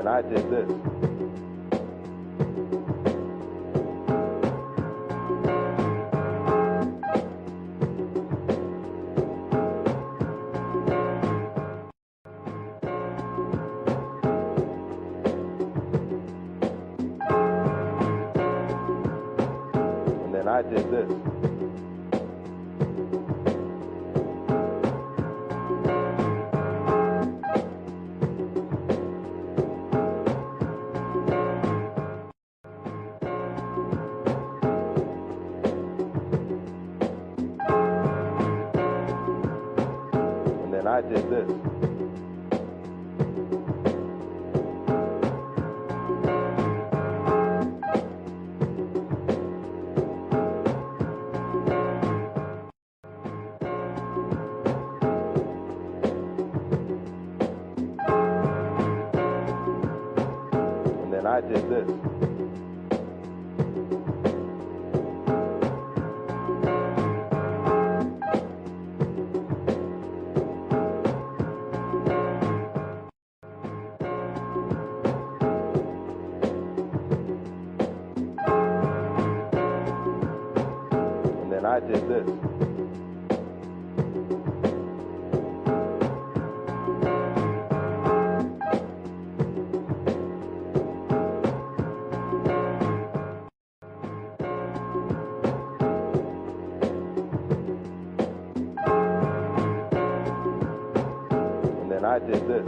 then I did this. And then I did this. And I did this. And then I did this. And I did this. And then I did this.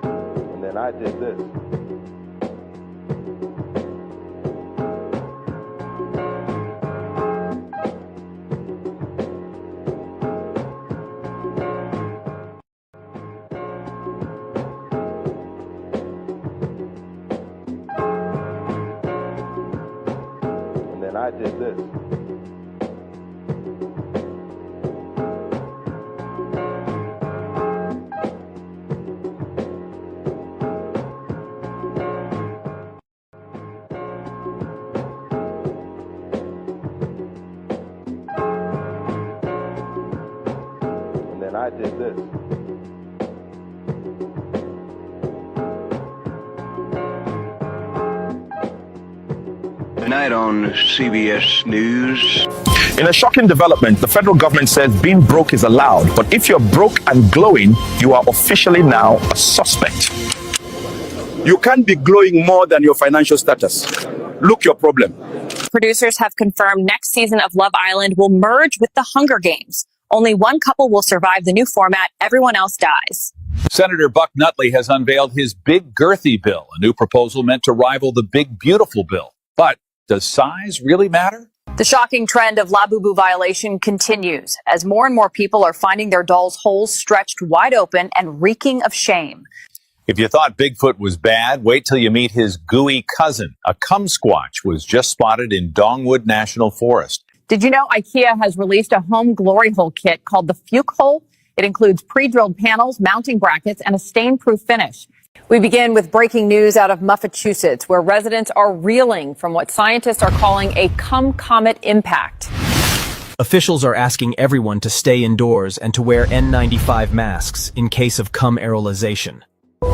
And I did this. And then I did this. And I did this. Tonight on CBS News. In a shocking development, the federal government says being broke is allowed, but if you're broke and glowing, you are officially now a suspect. You can't be glowing more than your financial status. Look your problem. Producers have confirmed next season of Love Island will merge with the Hunger Games. Only one couple will survive the new format. Everyone else dies. Senator Buck Nutley has unveiled his Big Girthy bill, a new proposal meant to rival the Big Beautiful bill. But does size really matter? The shocking trend of Labubu violation continues as more and more people are finding their dolls' holes stretched wide open and reeking of shame. If you thought Bigfoot was bad, wait till you meet his gooey cousin. A kumsquatch was just spotted in Dongwood National Forest. Did you know IKEA has released a home glory hole kit called the 𝐔𝐽𝐻𝐿? It includes pre-drilled panels, mounting brackets, and a stain-proof finish. We begin with breaking news out of Massachusetts, where residents are reeling from what scientists are calling a comet impact. Officials are asking everyone to stay indoors and to wear N95 masks in case of cum-aerolization.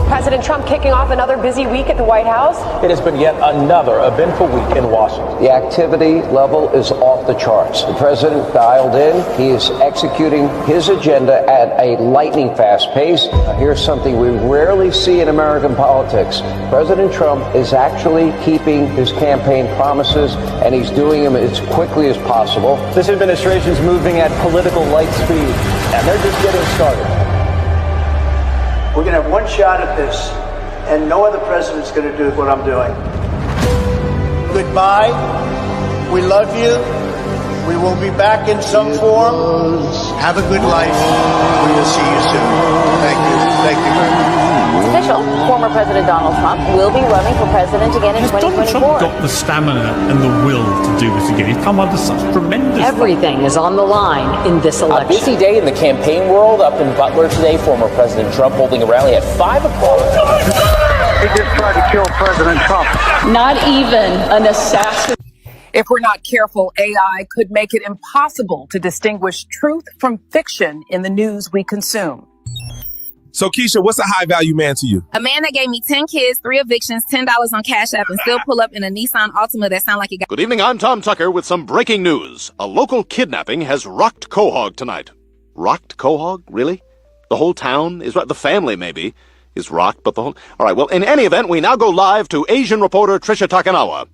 President Trump kicking off another busy week at the White House. It has been yet another eventful week in Washington. The activity level is off the charts. The president dialed in. He is executing his agenda at a lightning fast pace. Here's something we rarely see in American politics. President Trump is actually keeping his campaign promises, and he's doing them as quickly as possible. This administration is moving at political light speed, and they're just getting started. We're going to have one shot at this, and no other president's going to do what I'm doing. Goodbye. We love you. We will be back in some form. Have a good life. We will see you soon. Thank you. Thank you very much. It's official. Former President Donald Trump will be running for president again in 2024. Donald Trump got the stamina and the will to do this again? He's come under such tremendous... Everything is on the line in this election. A busy day in the campaign world up in Butler today. Former President Trump holding a rally at 5 o'clock. They just tried to kill President Trump. Not even an assassin. If we're not careful, AI could make it impossible to distinguish truth from fiction in the news we consume. So, Keisha, what's a high-value man to you? A man that gave me 10 kids, 3 evictions, $10 on Cash App, and still pull up in a Nissan Altima that sound like he got... Good evening, I'm Tom Tucker with some breaking news. A local kidnapping has rocked Quahog tonight. Rocked Quahog? Really? The whole town is... the family, maybe, is rocked, but the whole... All right, well, in any event, we now go live to Asian reporter Tricia Takanawa.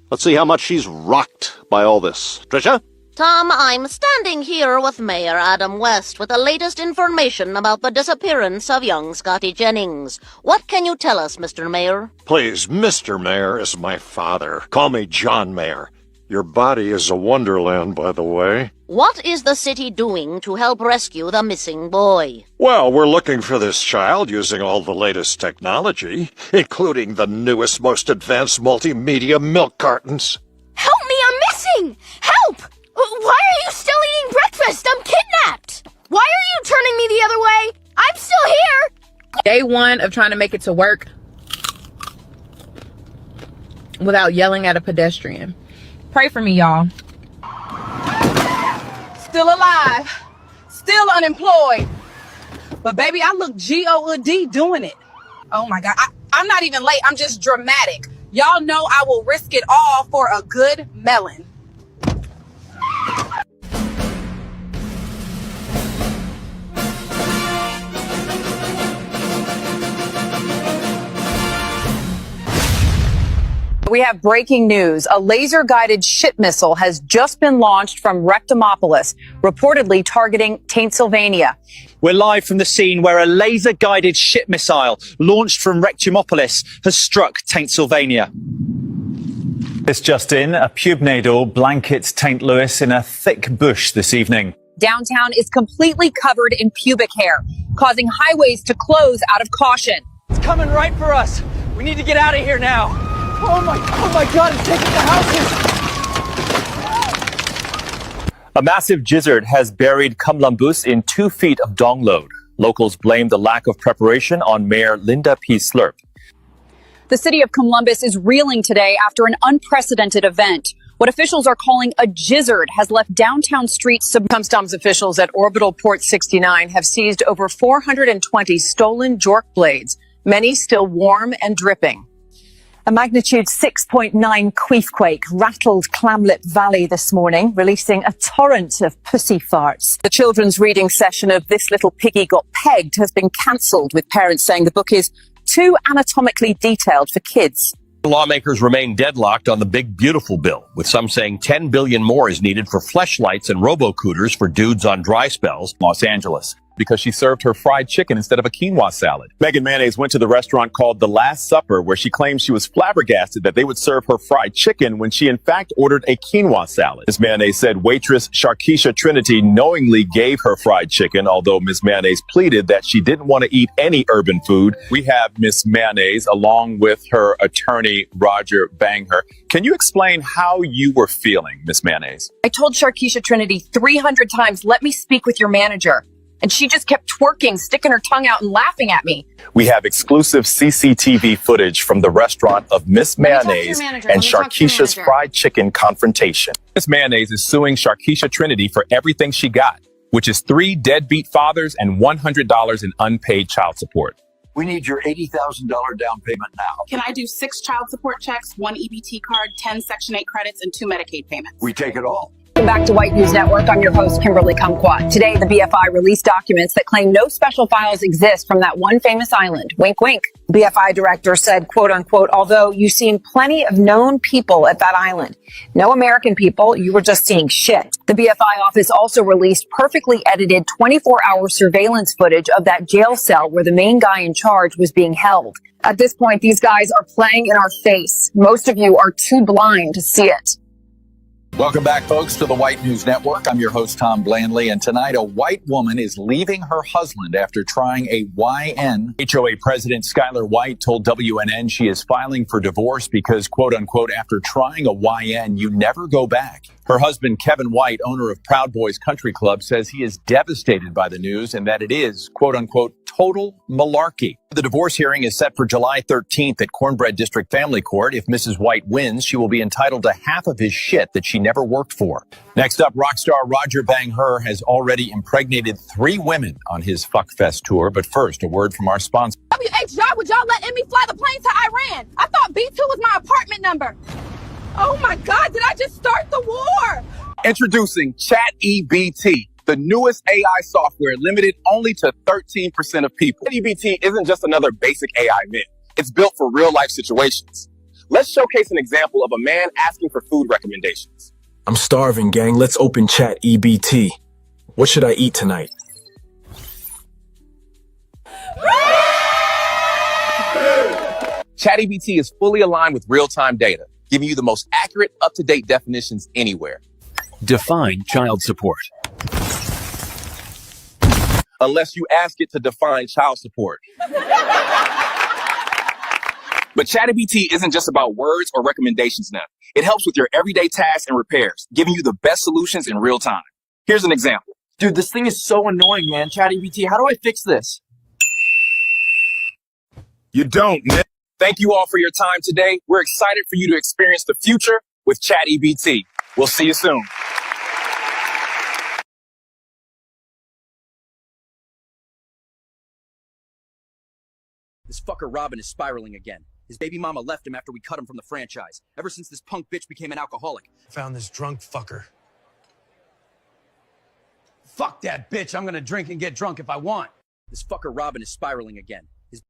Let's see how much she's rocked by all this. Tricia? Tom, I'm standing here with Mayor Adam West with the latest information about the disappearance of young Scotty Jennings. What can you tell us, Mr. Mayor? Please, Mr. Mayor is my father. Call me John Mayor. Your body is a wonderland, by the way. What is the city doing to help rescue the missing boy? Well, we're looking for this child using all the latest technology, including the newest, most advanced multimedia milk cartons. Help me, I'm missing! Help! Why are you still eating breakfast? I'm kidnapped! Why are you turning me the other way? I'm still here! Day one of trying to make it to work without yelling at a pedestrian. Pray for me, y'all. Still alive. Still unemployed. But baby, I look G-O-D doing it. Oh my God. I'm not even late. I'm just dramatic. Y'all know I will risk it all for a good melon. We have breaking news. A laser-guided ship missile has just been launched from Rectomopolis, reportedly targeting 𝐇𝐎. We're live from the scene where a laser-guided ship missile launched from Rectomopolis has struck 𝐇𝐎. This just in, a pubnadal blankets St. Louis in a thick bush this evening. Downtown is completely covered in pubic hair, causing highways to close out of caution. It's coming right for us. We need to get out of here now. Oh my God, it's taking the houses! A massive gizzard has buried Kamlambus in 2 feet of dong load. Locals blame the lack of preparation on Mayor Linda P. Slurp. The city of Columbus is reeling today after an unprecedented event. What officials are calling a gizzard has left downtown streets. Customs officials at Orbital Port 69 have seized over 420 stolen jork blades, many still warm and dripping. A magnitude 6.9 𝐕𝐹 rattled Clamlip Valley this morning, releasing a torrent of pussy farts. The children's reading session of This Little Piggy Got Pegged has been cancelled, with parents saying the book is too anatomically detailed for kids. Lawmakers remain deadlocked on the Big Beautiful Bill, with some saying $10 billion more is needed for fleshlights and robo-cooters for dudes on dry spells. Los Angeles, because she served her fried chicken instead of a quinoa salad. Megan Mayonnaise went to the restaurant called The Last Supper, where she claimed she was flabbergasted that they would serve her fried chicken when she in fact ordered a quinoa salad. Ms. Mayonnaise said waitress 𝐿 Trinity knowingly gave her fried chicken, although Ms. Mayonnaise pleaded that she didn't want to eat any urban food. We have Ms. Mayonnaise along with her attorney, Roger Bangher. Can you explain how you were feeling, Ms. Mayonnaise? I told 𝐿 Trinity 300 times, let me speak with your manager. And she just kept twerking, sticking her tongue out and laughing at me. We have exclusive CCTV footage from the restaurant of Miss Mayonnaise and 𝐿 fried chicken confrontation. Miss Mayonnaise is suing 𝐿 Trinity for everything she got, which is 3 deadbeat fathers and $100 in unpaid child support. We need your $80,000 down payment now. Can I do 6 child support checks, 1 EBT card, 10 Section 8 credits, and 2 Medicaid payments? We take it all. Welcome back to White News Network. I'm your host, Kimberly Kumquat. Today, the BFI released documents that claim no special files exist from that one famous island. Wink, wink. BFI director said, quote unquote, although you've seen plenty of known people at that island, no American people, you were just seeing shit. The BFI office also released perfectly edited 24-hour surveillance footage of that jail cell where the main guy in charge was being held. At this point, these guys are playing in our face. Most of you are too blind to see it. Welcome back, folks, to the White News Network. I'm your host, Tom Blandley, and tonight a white woman is leaving her husband after trying a YN. HOA President Skylar White told WNN she is filing for divorce because, quote unquote, after trying a YN, you never go back. Her husband, Kevin White, owner of Proud Boys Country Club, says he is devastated by the news and that it is, quote unquote, total malarkey. The divorce hearing is set for July 13th at Cornbread District Family Court. If Mrs. White wins, she will be entitled to half of his shit that she never worked for. Next up, rock star Roger Bang-Her has already impregnated 3 women on his Fuckfest tour. But first, a word from our sponsor. WHR, would y'all let me fly the plane to Iran? I thought B2 was my apartment number. Oh my God, did I just start the war? Introducing ChatEBT, the newest AI software limited only to 13% of people. ChatEBT isn't just another basic AI myth. It's built for real-life situations. Let's showcase an example of a man asking for food recommendations. I'm starving, gang. Let's open ChatEBT. What should I eat tonight? ChatEBT is fully aligned with real-time data, giving you the most accurate, up-to-date definitions anywhere. Define child support. Unless you ask it to define child support. But ChatGPT isn't just about words or recommendations now. It helps with your everyday tasks and repairs, giving you the best solutions in real time. Here's an example. Dude, this thing is so annoying, man. ChatGPT, how do I fix this? You don't, man. Thank you all for your time today. We're excited for you to experience the future with ChatGPT. We'll see you soon. This fucker Robin is spiraling again. His baby mama left him after we cut him from the franchise. Ever since this punk bitch became an alcoholic. Found this drunk fucker. Fuck that bitch. I'm gonna drink and get drunk if I want. This fucker Robin is spiraling again. His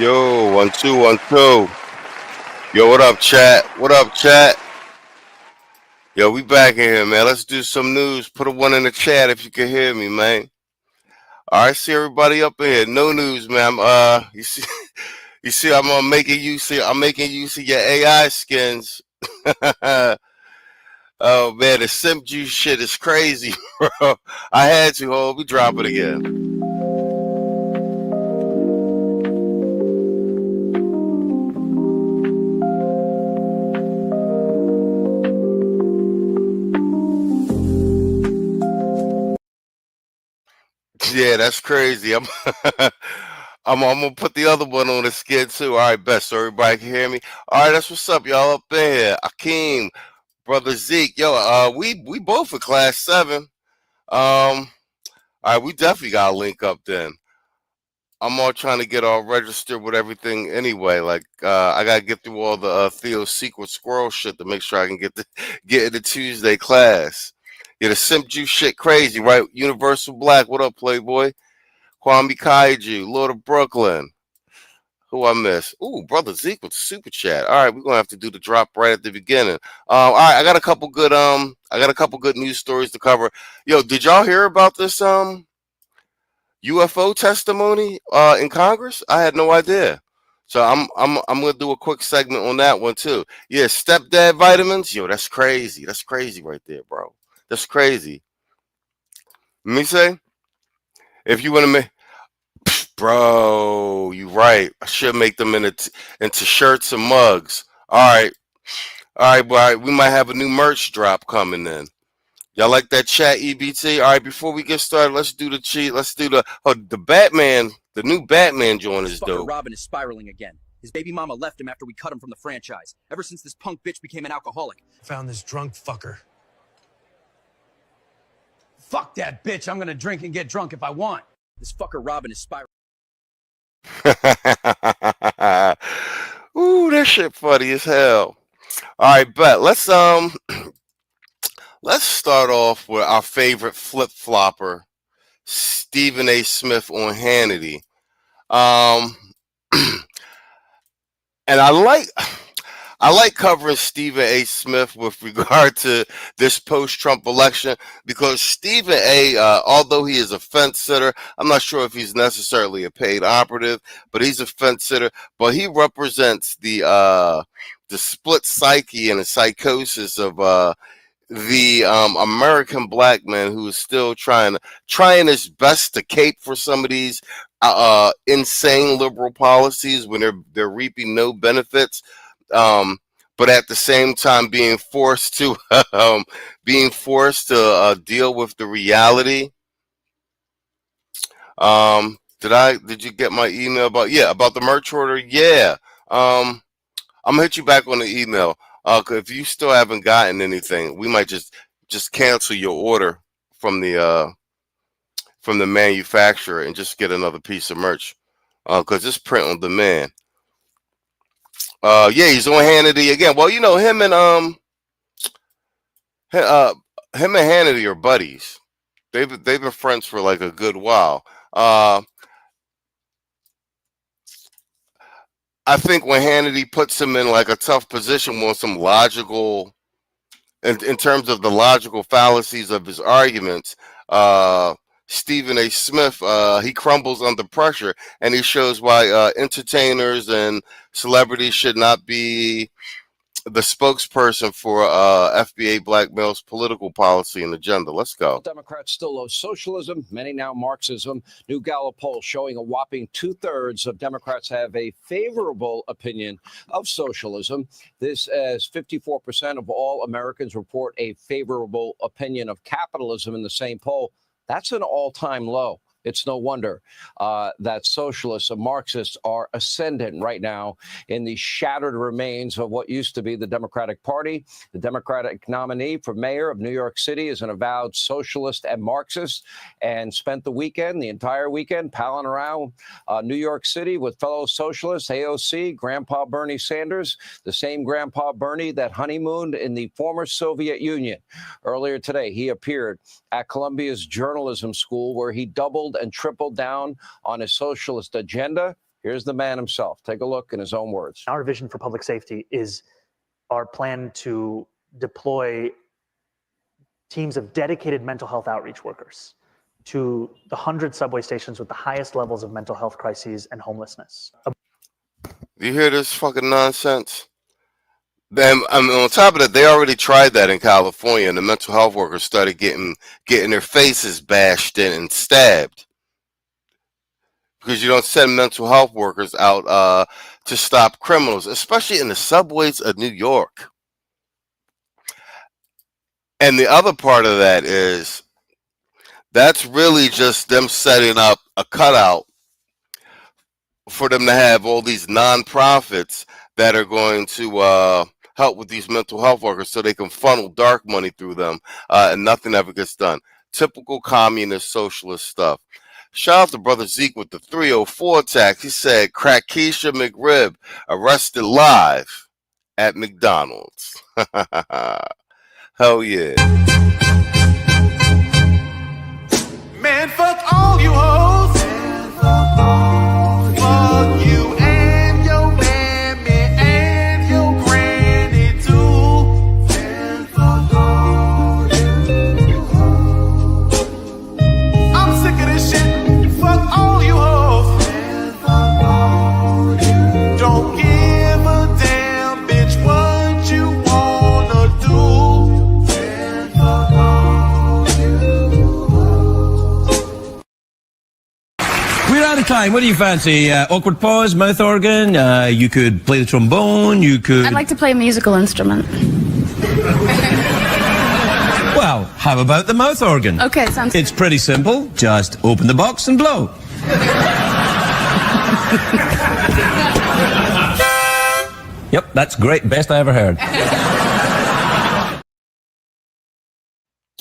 Yo, 1 2 1 2. Yo, what up, chat? What up, chat? Yo, we back in here, man. Let's do some news. Put a 1 in the chat if you can hear me, man. All right, see everybody up in here. No news, man. You see, I'm making use of your AI skins. Oh man, the simp juice shit is crazy, bro. I had to hold. We drop it again. Yeah, that's crazy. I'm gonna put the other one on the skin too. All right, best so everybody can hear me. All right, that's what's up, y'all up in here. Akeem, brother Zeke, yo, we both are class 7. All right, we definitely gotta link up then. I'm all trying to get all registered with everything anyway. Like, I gotta get through all the Theo's secret squirrel shit to make sure I can get into Tuesday class. Yeah, the simp juice shit crazy, right? Universal Black, what up, Playboy? 𝐷𝐿, Lord of Brooklyn. Who I miss? Ooh, brother Zeke with the super chat. All right, we're gonna have to do the drop right at the beginning. All right, I got a couple good news stories to cover. Yo, did y'all hear about this UFO testimony in Congress? I had no idea. So I'm gonna do a quick segment on that one too. Yeah, stepdad vitamins. Yo, that's crazy. That's crazy right there, bro. That's crazy. Let me say, if you want to make, bro, you right. I should make them into shirts and mugs. All right, boy. We might have a new merch drop coming then. Y'all like that chat, EBT? All right, before we get started, let's do the cheat. Let's do the Batman. The new Batman joint is dope. Robin is spiraling again. His baby mama left him after we cut him from the franchise. Ever since this punk bitch became an alcoholic. Found this drunk fucker. Fuck that bitch. I'm gonna drink and get drunk if I want. This fucker Robin is spiraling. Ooh, that shit funny as hell. All right, but let's start off with our favorite flip-flopper, Stephen A. Smith on Hannity. And I like covering Stephen A. Smith with regard to this post-Trump election because Stephen A., although he is a fence sitter, I'm not sure if he's necessarily a paid operative, but he's a fence sitter. But he represents the split psyche and the psychosis of the American black man who is still trying his best to cape for some of these insane liberal policies when they're reaping no benefits. But at the same time being forced to deal with the reality. Did you get my email about the merch order? Yeah. I'm gonna hit you back on the email. If you still haven't gotten anything, we might just cancel your order from the manufacturer and just get another piece of merch. Because it's print on demand. Yeah, he's on Hannity again. Well, you know, him and Hannity are buddies. They've been friends for like a good while. I think when Hannity puts him in like a tough position with some logical, in terms of the logical fallacies of his arguments, Stephen A. Smith, he crumbles under pressure, and he shows why entertainers and celebrities should not be the spokesperson for FBA black males' political policy and agenda. Let's go. Democrats still love socialism, many now Marxism. New Gallup poll showing a whopping 2/3 of Democrats have a favorable opinion of socialism. This as 54% of all Americans report a favorable opinion of capitalism in the same poll. That's an all-time low. It's no wonder that socialists and Marxists are ascendant right now in the shattered remains of what used to be the Democratic Party. The Democratic nominee for mayor of New York City is an avowed socialist and Marxist and spent the entire weekend, palling around New York City with fellow socialists, AOC, Grandpa Bernie Sanders, the same Grandpa Bernie that honeymooned in the former Soviet Union. Earlier today, he appeared at Columbia's journalism school where he doubled and tripled down on his socialist agenda. Here's the man himself. Take a look in his own words. Our vision for public safety is our plan to deploy teams of dedicated mental health outreach workers to the 100 subway stations with the highest levels of mental health crises and homelessness. You hear this fucking nonsense? Then, I mean, on top of that, they already tried that in California, and the mental health workers started getting their faces bashed in and stabbed. Because you don't send mental health workers out to stop criminals, especially in the subways of New York. And the other part of that is that's really just them setting up a cutout for them to have all these nonprofits that are going to help with these mental health workers so they can funnel dark money through them, and nothing ever gets done. Typical communist socialist stuff. Shout out to Brother Zeke with the 304 attack. He said, 𝐷𝐿 McRib arrested live at McDonald's. Hell yeah. Man, fuck all you hoes. Fuck you and your mammy and your granny too. Man, fuck all you hoes. I'm sick of this shit. Fuck all you hoes. Man, fuck all you. Don't give a damn, bitch, what you wanna do. Man, fuck all you hoes. We're out of time. What do you fancy? Awkward pause, mouth organ? You could play the trombone. You could. I'd like to play a musical instrument. Well, how about the mouth organ? Okay, sounds It's pretty simple. Just open the box and blow. Yep, that's great. Best I ever heard.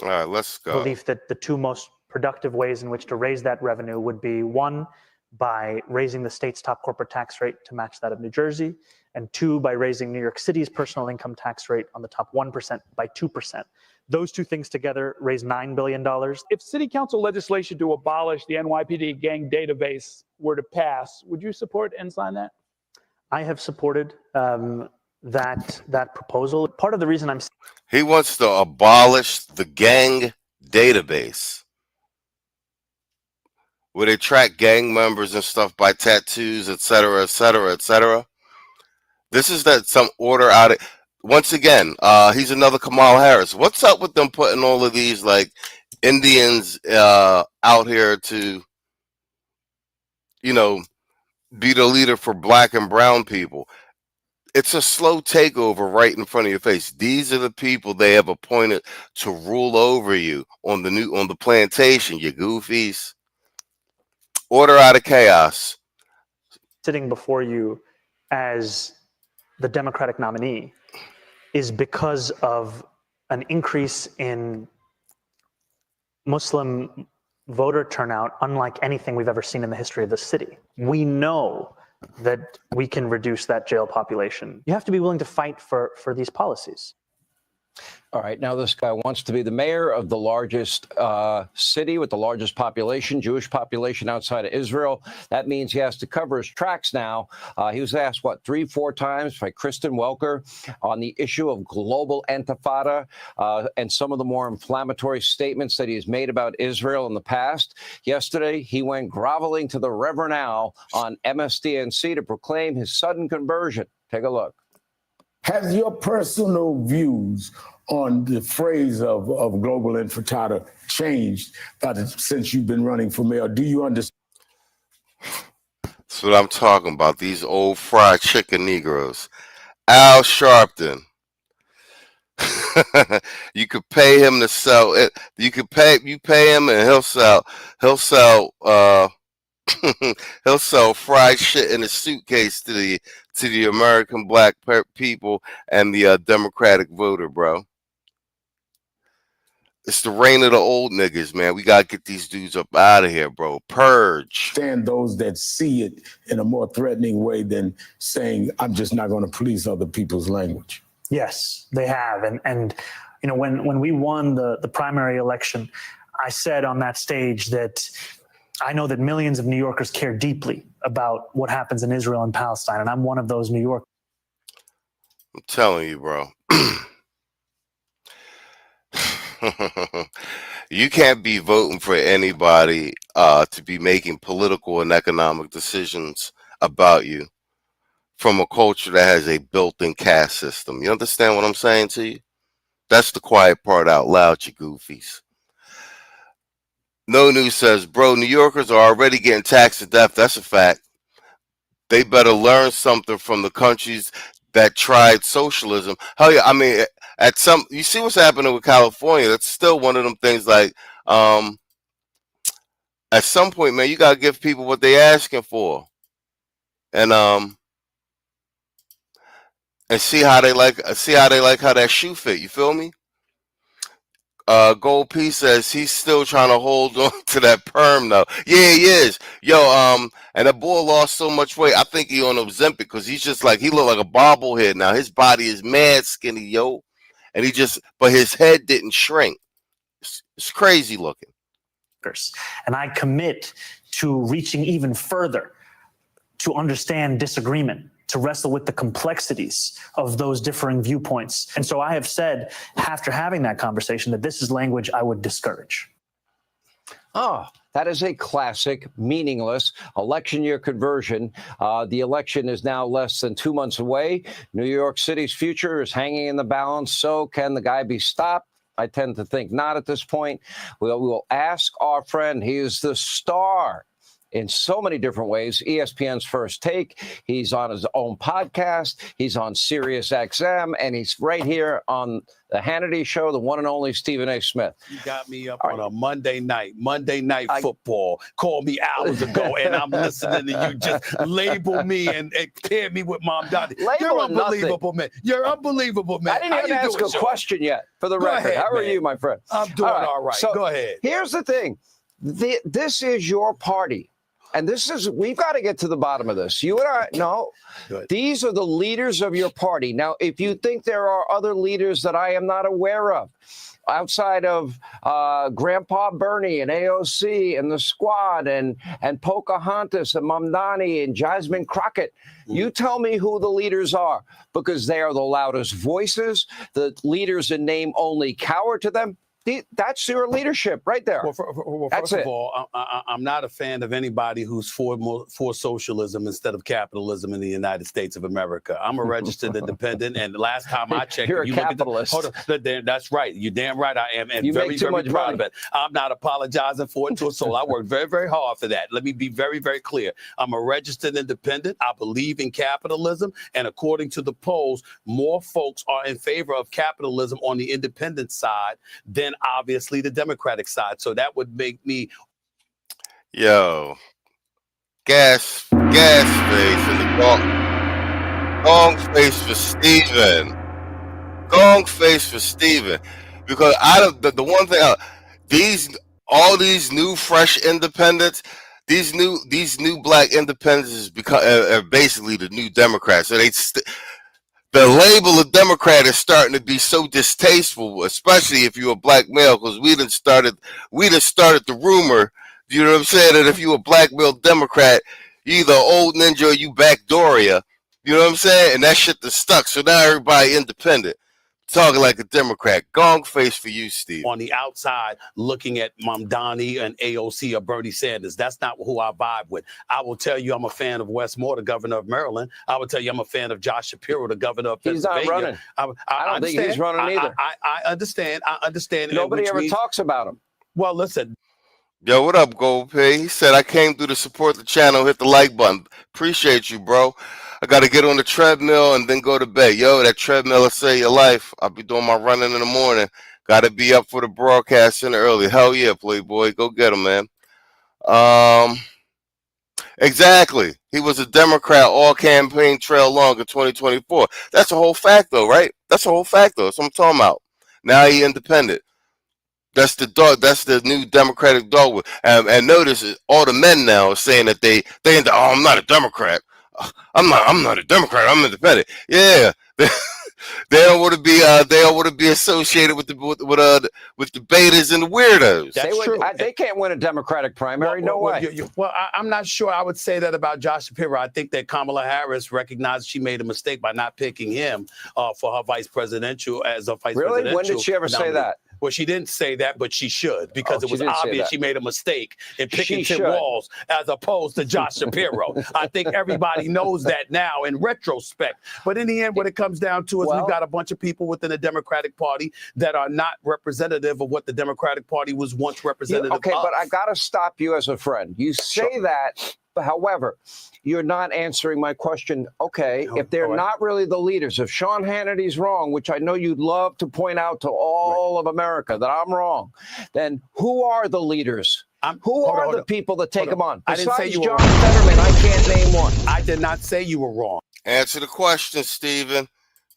All right, let's go. Belief that the two most productive ways in which to raise that revenue would be, one, by raising the state's top corporate tax rate to match that of New Jersey, and two, by raising New York City's personal income tax rate on the top 1% by 2%. Those two things together raise $9 billion. If city council legislation to abolish the NYPD gang database were to pass, would you support and sign that? I have supported that proposal. Part of the reason I'm... He wants to abolish the gang database, where they track gang members and stuff by tattoos, etc., etc., etc. This is that some order out of... Once again, he's another Kamala Harris. What's up with them putting all of these, like, Indians out here to, you know, be the leader for black and brown people? It's a slow takeover right in front of your face. These are the people they have appointed to rule over you on the plantation, you goofies. Order out of chaos. Sitting before you as the Democratic nominee is because of an increase in Muslim voter turnout unlike anything we've ever seen in the history of the city. We know that we can reduce that jail population. You have to be willing to fight for these policies. All right, now this guy wants to be the mayor of the largest city with the largest population, Jewish population outside of Israel. That means he has to cover his tracks now. He was asked, 3-4 times by Kristen Welker on the issue of global intifada and some of the more inflammatory statements that he has made about Israel in the past. Yesterday, he went groveling to the Reverend Al on MSDNC to proclaim his sudden conversion. Take a look. Has your personal views on the phrase of global intifada changed since you've been running for mayor? Do you understand? That's what I'm talking about. These old fried chicken Negroes. Al Sharpton. You could pay him to sell it. You pay him and he'll sell he'll sell fried shit in a suitcase to the American black people and the Democratic voter, bro. It's the reign of the old niggas, man. We gotta get these dudes up out of here, bro. Purge. Stand those that see it in a more threatening way than saying, I'm just not going to police other people's language. Yes, they have. And you know, when we won the primary election, I said on that stage that I know that millions of New Yorkers care deeply about what happens in Israel and Palestine, and I'm one of those New York. I'm telling you, bro. You can't be voting for anybody to be making political and economic decisions about you from a culture that has a built-in caste system. You understand what I'm saying to you? That's the quiet part out loud, you goofies. No News says, bro, New Yorkers are already getting taxed to death. That's a fact. They better learn something from the countries that tried socialism. Hell yeah, I mean, you see what's happening with California. That's still one of them things like, at some point, man, you got to give people what they're asking for. And see how they like how that shoe fit. You feel me? Gold P says he's still trying to hold on to that perm though. Yeah, he is. Yo, and the boy lost so much weight. I think he on Ozempic because he's just like, he look like a bobblehead now. His body is mad skinny, yo. And but his head didn't shrink. It's crazy looking. And I commit to reaching even further to understand disagreement, to wrestle with the complexities of those differing viewpoints. And so I have said, after having that conversation, that this is language I would discourage. Oh, that is a classic, meaningless election year conversion. The election is now less than 2 months away. New York City's future is hanging in the balance. So can the guy be stopped? I tend to think not at this point. We will ask our friend. He is the star in so many different ways. ESPN's First Take. He's on his own podcast. He's on Sirius XM, and he's right here on the Hannity Show, the one and only Stephen A. Smith. You got me up on a Monday night football. Called me hours ago, and I'm listening to you just label me and pair me with Mom Dottie. You're unbelievable, man. You're unbelievable, man. I didn't even ask a question yet, for the record. Ahead, How are man. you, my friend? I'm doing all right. So go ahead. Here's the thing. This is your party. And we've got to get to the bottom of this. You and I, no, these are the leaders of your party. Now, if you think there are other leaders that I am not aware of, outside of Grandpa Bernie and AOC and the Squad and Pocahontas and Mamdani and Jasmine Crockett, you tell me who the leaders are, because they are the loudest voices. The leaders in name only cower to them. That's your leadership right there. Well, first of all, I'm not a fan of anybody who's for socialism instead of capitalism in the United States of America. I'm a registered independent, and the last time I checked, you're a capitalist. That's right. You're damn right I am, and you very, make too very much proud money. of it. I'm not apologizing for it to a soul. I worked very, very hard for that. Let me be very, very clear. I'm a registered independent. I believe in capitalism, and according to the polls, more folks are in favor of capitalism on the independent side than obviously the Democratic side. So that would make me gas face in the gong face for Steven. Gong face for Steven. Because the one thing, all these new fresh independents, these new black independents are basically the new Democrats. So the label of Democrat is starting to be so distasteful, especially if you're a black male, because we done started the rumor, you know what I'm saying, that if you're a black male Democrat, you either old ninja or you backdooria, you know what I'm saying, and that shit is stuck. So now everybody independent, talking like a Democrat. Gong face for you, Steve. On the outside, looking at Mamdani and AOC or Bernie Sanders. That's not who I vibe with. I will tell you I'm a fan of Wes Moore, the governor of Maryland. I will tell you I'm a fan of Josh Shapiro, the governor of Pennsylvania. He's not running. I don't think he's running either. I understand. Nobody ever talks about him. Well, listen. Yo, what up, Gold Pay? He said, I came through to support the channel, hit the like button. Appreciate you, bro. I got to get on the treadmill and then go to bed. Yo, that treadmill will save your life. I'll be doing my running in the morning. Got to be up for the broadcast in early. Hell yeah, Playboy. Go get him, man. Exactly. He was a Democrat all campaign trail long in 2024. That's a whole fact, though, right? That's a whole fact, though. That's what I'm talking about. Now he independent. That's the dog. That's the new Democratic dogwood. And notice all the men now are saying that I'm not a Democrat. I'm not a Democrat. I'm independent. Yeah. They don't want to be. They don't want to be associated with the betas and the weirdos. That's true. They can't win a Democratic primary. No way. I'm not sure I would say that about Josh Shapiro. I think that Kamala Harris recognized she made a mistake by not picking him for her vice presidential as a vice presidential. Really? When did she ever say that? Well, she didn't say that, but she should, because it was obvious she made a mistake in picking Tim Walz as opposed to Josh Shapiro. I think everybody knows that now in retrospect. But in the end, what it comes down to is we've got a bunch of people within the Democratic Party that are not representative of what the Democratic Party was once representative of. Okay, but I got to stop you as a friend. You say that, however, you're not answering my question. Okay, if they're not really the leaders, if Sean Hannity's wrong, which I know you'd love to point out to all of America that I'm wrong, then who are the leaders? Who are the people that take them on? I didn't say you were John Fetterman, I can't name one. I did not say you were wrong. Answer the question, Stephen.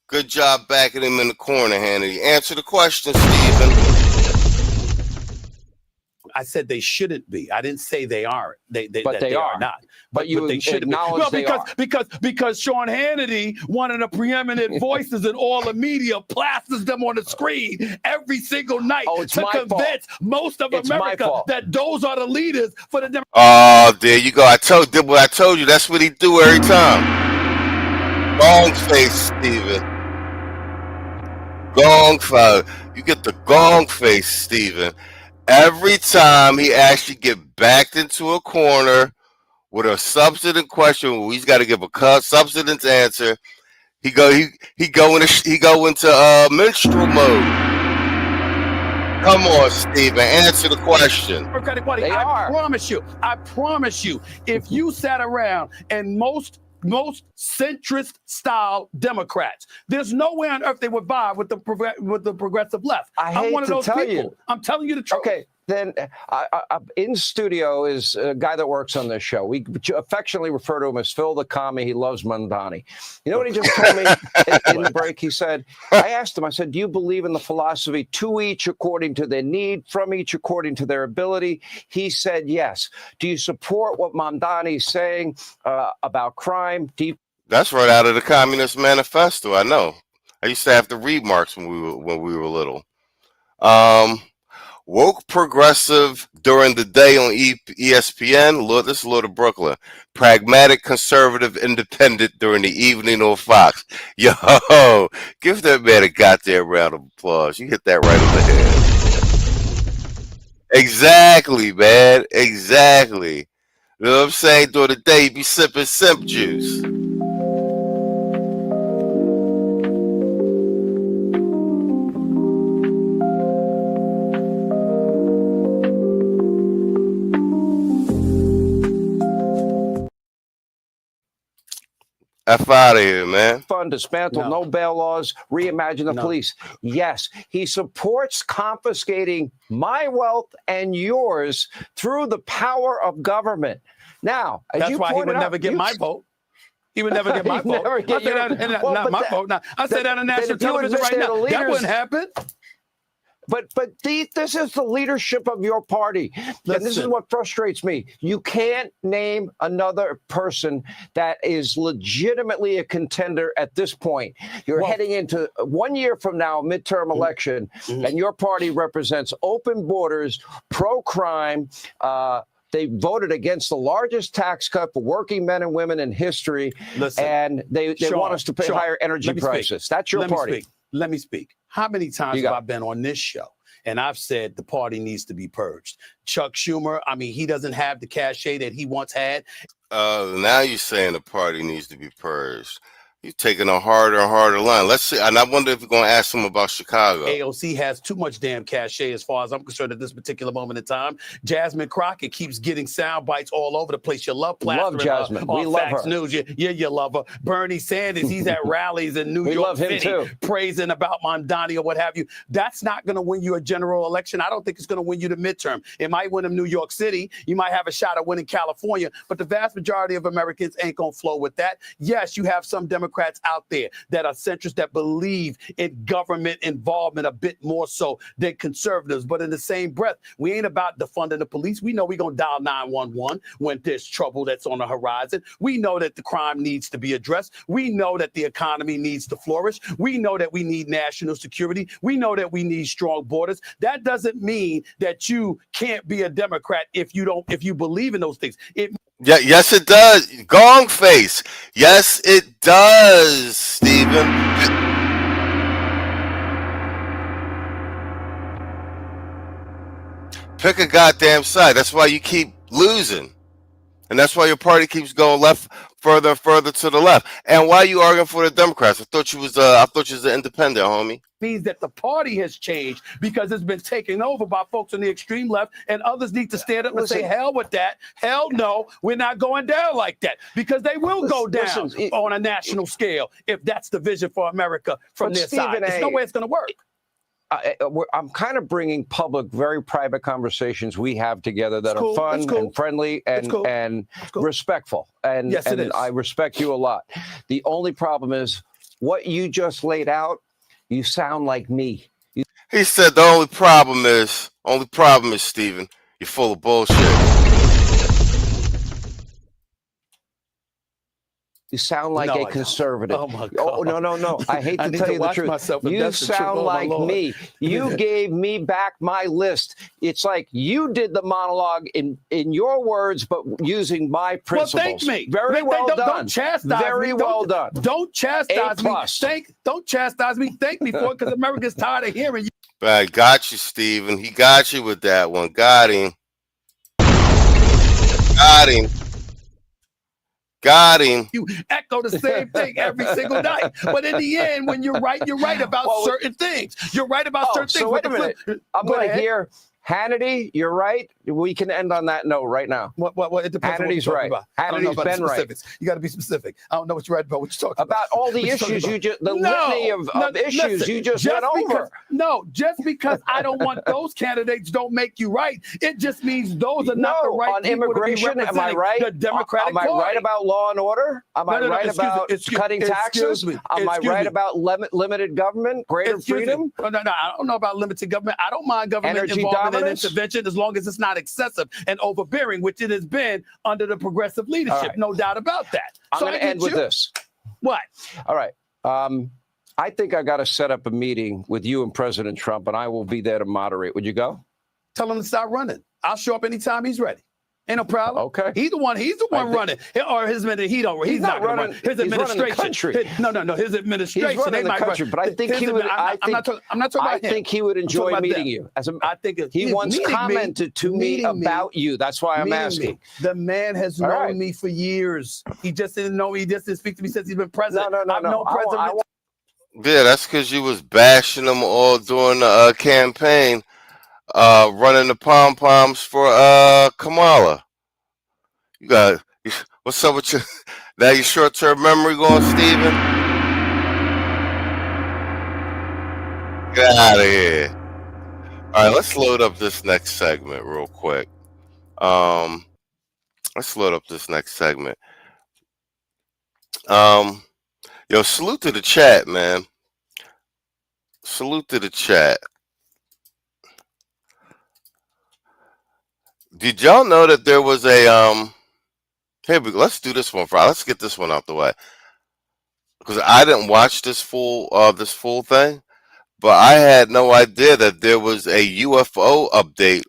Good job backing him in the corner, Hannity. Answer the question, Stephen. I said they shouldn't be. I didn't say they aren't. They are not. But you they shouldn't acknowledge be. they are. Because Sean Hannity, one of the preeminent voices in all the media, plasters them on the screen every single night to convince most of America that those are the leaders for the Democrats. Oh, there you go. I told you. That's what he do every time. Gong face, Stephen. Gong face. You get the gong face, Stephen. Every time he actually get backed into a corner with a substantive question where he's got to give a substantive answer, he go into minstrel mode. Come on, Stephen, answer the question. Democratic Party, I promise you, if you sat around and most centrist style Democrats, there's no way on earth they would vibe with the progressive left. I'm one of those people. I'm telling you the truth. Okay, then in studio is a guy that works on this show. We affectionately refer to him as Phil the Commie. He loves Mondani. You know what he just told me in the break? He said, I asked him, I said, do you believe in the philosophy to each according to their need, from each according to their ability? He said, yes. Do you support what Mondani's saying about crime? That's right out of the Communist Manifesto. I know. I used to have to read Marx when we were little. Woke progressive during the day on ESPN. Lord, this is Lord of Brooklyn. Pragmatic conservative independent during the evening on Fox. Yo, give that man a goddamn round of applause. You hit that right on the head. Exactly, man. Exactly. You know what I'm saying? During the day, you be sipping simp juice. F out of here, man. Fund, dismantle no bail laws, reimagine the police. Yes, he supports confiscating my wealth and yours through the power of government. Now, as that's why he would never get my vote. He would never get my vote. I said that on national television right now. That wouldn't happen. But this is the leadership of your party. And this is what frustrates me. You can't name another person that is legitimately a contender at this point. You're heading into 1 year from now, midterm election, and your party represents open borders, pro-crime. They voted against the largest tax cut for working men and women in history. And they want us to pay higher energy prices. That's your party. Let me speak. How many times have I been on this show and I've said the party needs to be purged? Chuck Schumer, I mean, he doesn't have the cachet that he once had. Now you're saying the party needs to be purged. You're taking a harder and harder line. Let's see. And I wonder if we're going to ask him about Chicago. AOC has too much damn cachet as far as I'm concerned at this particular moment in time. Jasmine Crockett keeps getting sound bites all over the place. You love plastering Jasmine. We love Fox her. News. You love her. Bernie Sanders, he's at rallies in New York City praising about Mondani or what have you. That's not going to win you a general election. I don't think it's going to win you the midterm. It might win them New York City. You might have a shot at winning California, but the vast majority of Americans ain't going to flow with that. Yes, you have some Democrats Democrats out there that are centrists that believe in government involvement a bit more so than conservatives. But in the same breath, we ain't about defunding the police. We know we're going to dial 911 when there's trouble that's on the horizon. We know that the crime needs to be addressed. We know that the economy needs to flourish. We know that we need national security. We know that we need strong borders. That doesn't mean that you can't be a Democrat if you believe in those things. Yeah, yes, it does. Gong face. Yes, it does, Stephen. Pick a goddamn side. That's why you keep losing. And that's why your party keeps going left, further and further to the left. And why are you arguing for the Democrats? I thought you was an independent, homie. Means that the party has changed because it's been taken over by folks on the extreme left, and others need to stand up and say, hell with that. Hell no, we're not going down like that, because they will go down on a national scale if that's the vision for America from their side. There's no way it's going to work. I'm kind of bringing public, very private conversations we have together that are fun and friendly and respectful. And, yes, it is. I respect you a lot. The only problem is what you just laid out. You sound like me. He said the only problem is, Stephen, you're full of bullshit. You sound like a conservative. Oh, my God. Oh, no. I hate to tell you the truth. You sound like me. You gave me back my list. It's like you did the monologue in your words, but using my principles. Well, thank me. Very well done. Don't chastise me. Very well done. Don't chastise me. Don't chastise me. Thank me for it, because America's tired of hearing you. Right, got you, Stephen. He got you with that one. Got him. You echo the same thing every single night. But in the end, when you're right about certain things. You're right about certain things. So wait a minute. I'm going to hear Hannity, you're right. We can end on that note right now. What it depends Hannity's on what right. About. Hannity's been right. You got to be specific. I don't know what you're right about. What you're talking about all the issues you just, the litany of issues you just went over. Just because I don't want those candidates don't make you right. It just means those are not the right on people immigration. To be am I right? The Democratic Party. Am I right about law and order? Am I right about cutting taxes? Am I right about limited government, greater freedom? No. I don't know about limited government. I don't mind government involvement and intervention as long as it's not excessive and overbearing, which it has been under the progressive leadership. Right. No doubt about that. I'm going to end with this. What? All right. I think I got to set up a meeting with you and President Trump, and I will be there to moderate. Would you go? Tell him to stop running. I'll show up anytime he's ready. Ain't no problem. Okay. He's the one running. Or his administration. He's not running. His administration. No. His administration. He's running the country, but I think he would. I'm not talking about him. I think he would enjoy meeting you. I think he once commented to me about you. That's why I'm asking. The man has known me for years. He just didn't know. He just didn't speak to me since he's been president. No. I've known President. Yeah, that's because you was bashing them all during the campaign. Running the pom-poms for Kamala. You got what's up with you? Now your short-term memory going, Stephen? Get out of here. All right, let's load up this next segment real quick. Let's load up this next segment. Yo, salute to the chat, man. Salute to the chat. Did y'all know that there was a here we go. Let's do this one first. Let's get this one out the way, because I didn't watch this full thing, but I had no idea that there was a UFO update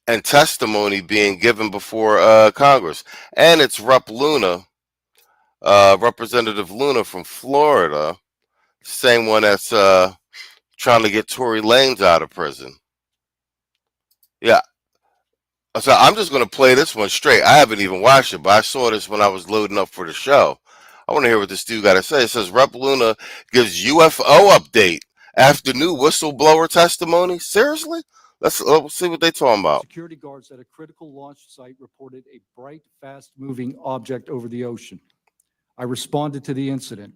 and testimony being given before Congress, and it's Representative Luna from Florida, same one that's trying to get Tory Lanez out of prison. Yeah. So I'm just going to play this one straight. I haven't even watched it, but I saw this when I was loading up for the show. I want to hear what this dude got to say. It says, Rep Luna gives UFO update after new whistleblower testimony. Seriously? Let's see what they're talking about. Security guards at a critical launch site reported a bright, fast-moving object over the ocean. I responded to the incident.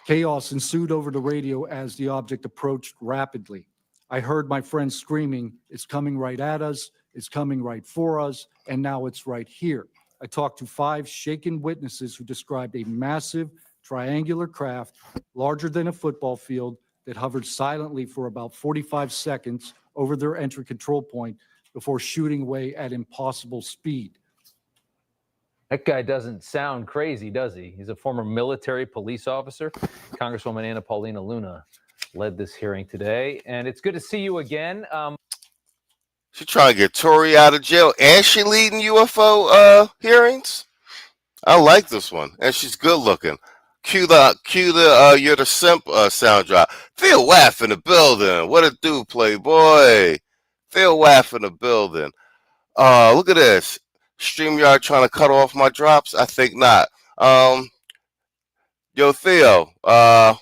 Chaos ensued over the radio as the object approached rapidly. I heard my friends screaming, "It's coming right at us, it's coming right for us, and now it's right here." I talked to 5 shaken witnesses who described a massive triangular craft larger than a football field that hovered silently for about 45 seconds over their entry control point before shooting away at impossible speed. That guy doesn't sound crazy, does he? He's a former military police officer. Congresswoman Anna Paulina Luna led this hearing today, and it's good to see you again. She trying to get Tory out of jail, and she leading UFO hearings. I like this one, and she's good looking. Cue the "You're the Simp" sound drop. Phil Waff in the building. What it do, Playboy? Phil Waff in the building. Look at this. StreamYard trying to cut off my drops? I think not. Yo, Theo,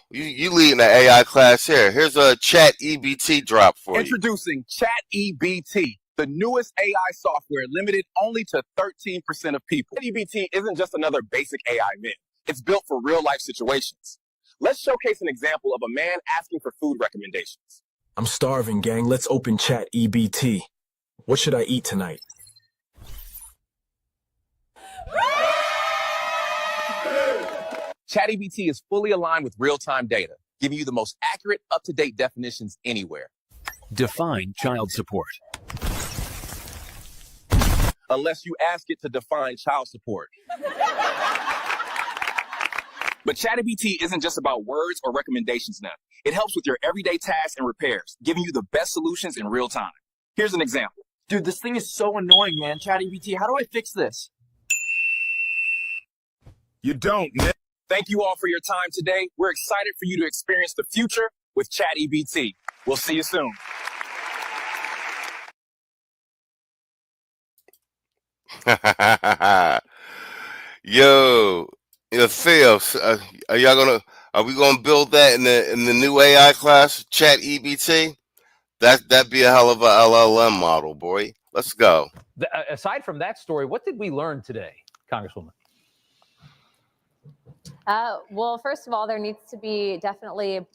you leading the AI class here. Here's a ChatEBT drop for you. Introducing ChatEBT, the newest AI software limited only to 13% of people. ChatEBT isn't just another basic AI myth. It's built for real-life situations. Let's showcase an example of a man asking for food recommendations. I'm starving, gang. Let's open ChatEBT. What should I eat tonight? ChatEBT is fully aligned with real-time data, giving you the most accurate, up-to-date definitions anywhere. Define child support. Unless you ask it to define child support. But ChatEBT isn't just about words or recommendations now. It helps with your everyday tasks and repairs, giving you the best solutions in real time. Here's an example. Dude, this thing is so annoying, man. ChatEBT, how do I fix this? You don't, man. Thank you all for your time today. We're excited for you to experience the future with ChatEBT. We'll see you soon. Yo, Theo, are we gonna build that in the new AI class, ChatEBT? That'd be a hell of a LLM model, boy. Let's go. Aside from that story, what did we learn today, Congresswoman? Well, first of all, there needs to be definitely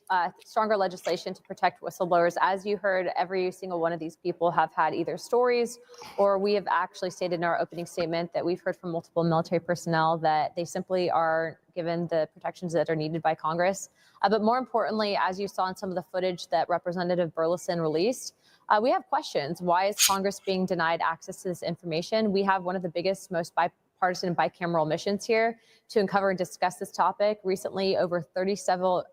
stronger legislation to protect whistleblowers. As you heard, every single one of these people have had either stories, or we have actually stated in our opening statement that we've heard from multiple military personnel that they simply are given the protections that are needed by Congress. But more importantly, as you saw in some of the footage that Representative Burleson released, we have questions. Why is Congress being denied access to this information? We have one of the biggest, most bipartisan and bicameral missions here to uncover and discuss this topic. Recently, over 37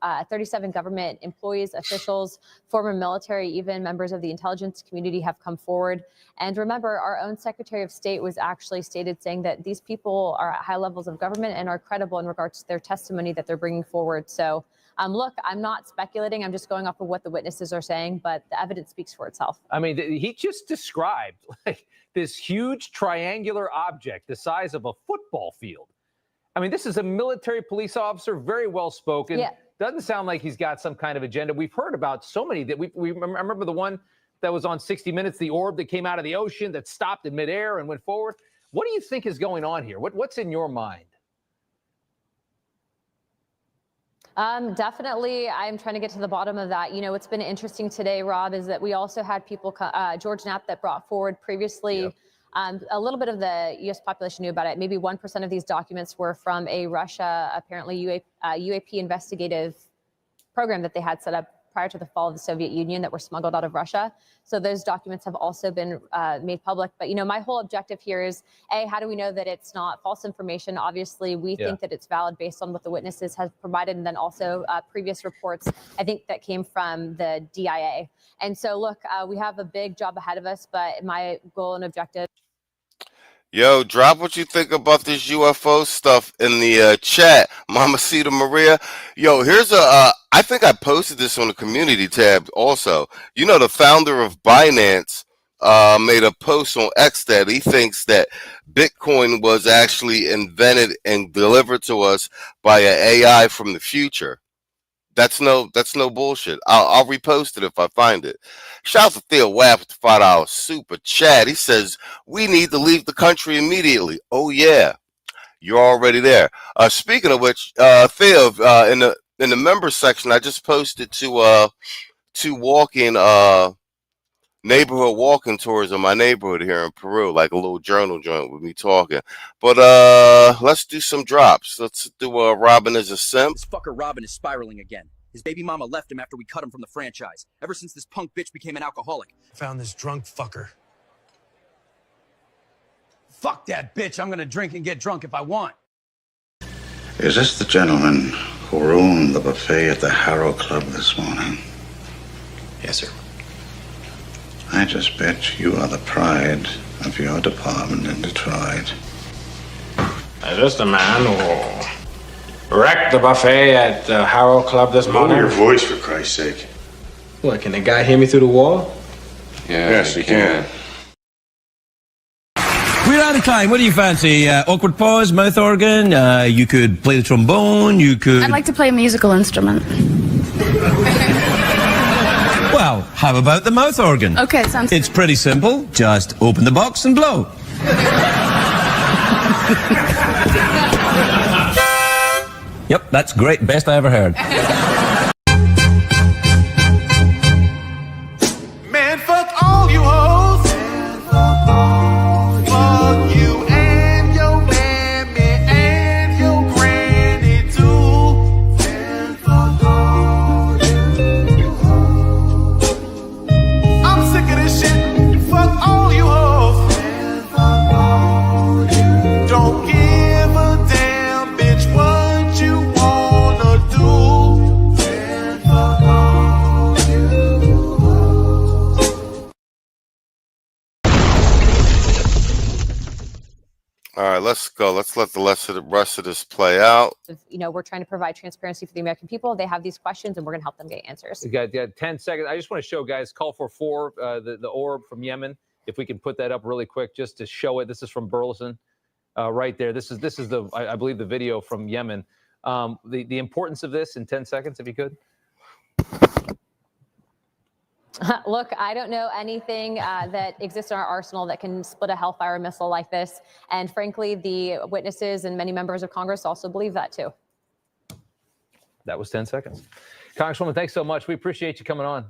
government employees, officials, former military, even members of the intelligence community have come forward. And remember, our own Secretary of State was actually stated saying that these people are at high levels of government and are credible in regards to their testimony that they're bringing forward. So look, I'm not speculating. I'm just going off of what the witnesses are saying, but the evidence speaks for itself. I mean, he just described like this huge triangular object the size of a football field. I mean, this is a military police officer, very well spoken. Yeah. Doesn't sound like he's got some kind of agenda. We've heard about so many that I remember the one that was on 60 Minutes, the orb that came out of the ocean that stopped in midair and went forward. What do you think is going on here? What's in your mind? Definitely, I'm trying to get to the bottom of that. You know, what's been interesting today, Rob, is that we also had people, George Knapp, that brought forward previously. A little bit of the U.S. population knew about it. Maybe 1% of these documents were from a Russia, apparently UAP investigative program that they had set up prior to the fall of the Soviet Union that were smuggled out of Russia. So those documents have also been made public. But, you know, my whole objective here is, A, how do we know that it's not false information? Obviously, we think that it's valid based on what the witnesses have provided. And then also previous reports, I think, that came from the DIA. And so, look, we have a big job ahead of us. But my goal and objective. Yo, drop what you think about this UFO stuff in the chat, Mamacita Maria. Yo, here's I think I posted this on the community tab also. You know, the founder of Binance made a post on X that he thinks that Bitcoin was actually invented and delivered to us by an AI from the future. That's no bullshit. I'll repost it if I find it. Shout out to Theo Waff with the $5 super chat. He says, we need to leave the country immediately. Oh, yeah. You're already there. Speaking of which, Theo, in the members section, I just posted to walk in neighborhood walking tours in my neighborhood here in Peru, like a little journal joint with me talking. But let's do some drops. Let's do Robin is a simp. This fucker Robin is spiraling again. His baby mama left him after we cut him from the franchise. Ever since this punk bitch became an alcoholic. Found this drunk fucker. Fuck that bitch. I'm gonna drink and get drunk if I want. Is this the gentleman who ruined the buffet at the Harrow Club this morning? Yes, sir. I just bet you are the pride of your department in Detroit. Is this the man who wrecked the buffet at the Harrow Club this morning? Lower your voice, for Christ's sake. What, can the guy hear me through the wall? Yes, he can. We're out of time. What do you fancy? Awkward pause, mouth organ? You could play the trombone. You could. I'd like to play a musical instrument. Well, how about the mouth organ? Okay, sounds It's pretty simple. Just open the box and blow. Yep, that's great. Best I ever heard. Man, fuck all you hoes. Fuck you and your mammy and your granny too. And fuck all you hoes. I'm sick of this shit. Fuck all you hoes. And fuck all you. Don't give a damn, bitch, what you wanna do. And fuck all you hoes. All right, let's go. Let's let the rest of this play out. We're trying to provide transparency for the American people. They have these questions, and we're going to help them get answers. We got 10 seconds. I just want to show guys call for 4, the orb from Yemen. If we can put that up really quick, just to show it. This is from Burleson, right there. This is the I believe the video from Yemen. The importance of this in 10 seconds, if you could. Look, I don't know anything that exists in our arsenal that can split a Hellfire missile like this. And frankly, the witnesses and many members of Congress also believe that too. That was 10 seconds. Congresswoman, thanks so much. We appreciate you coming on.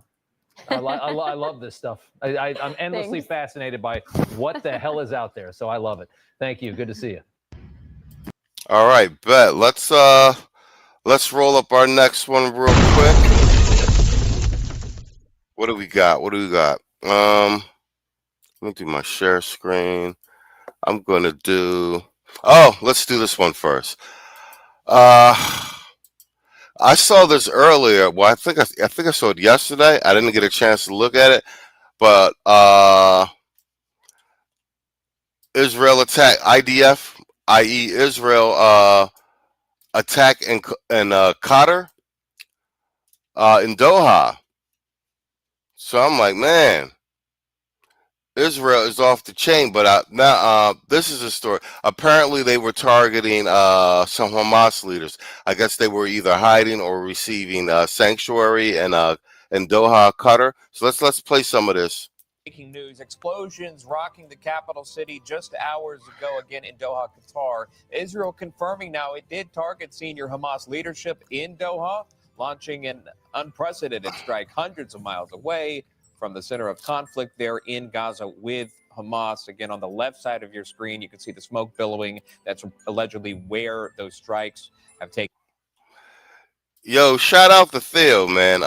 I love this stuff. I'm endlessly fascinated by what the hell is out there. So I love it. Thank you. Good to see you. All right, bet. Let's roll up our next one real quick. What do we got? Let me do my share screen. I'm gonna do. Oh, let's do this one first. I saw this earlier. Well, I think I saw it yesterday. I didn't get a chance to look at it, but Israel attack IDF, i.e. Israel attack in Qatar, in Doha. So I'm like, man, Israel is off the chain. But now this is a story. Apparently, they were targeting some Hamas leaders. I guess they were either hiding or receiving sanctuary in Doha, Qatar. So let's play some of this. Breaking news: explosions rocking the capital city just hours ago again in Doha, Qatar. Israel confirming now it did target senior Hamas leadership in Doha, launching an unprecedented strike hundreds of miles away from the center of conflict there in Gaza with Hamas. Again, on the left side of your screen, you can see the smoke billowing. That's allegedly where those strikes have taken. Yo, shout out to Theo, man.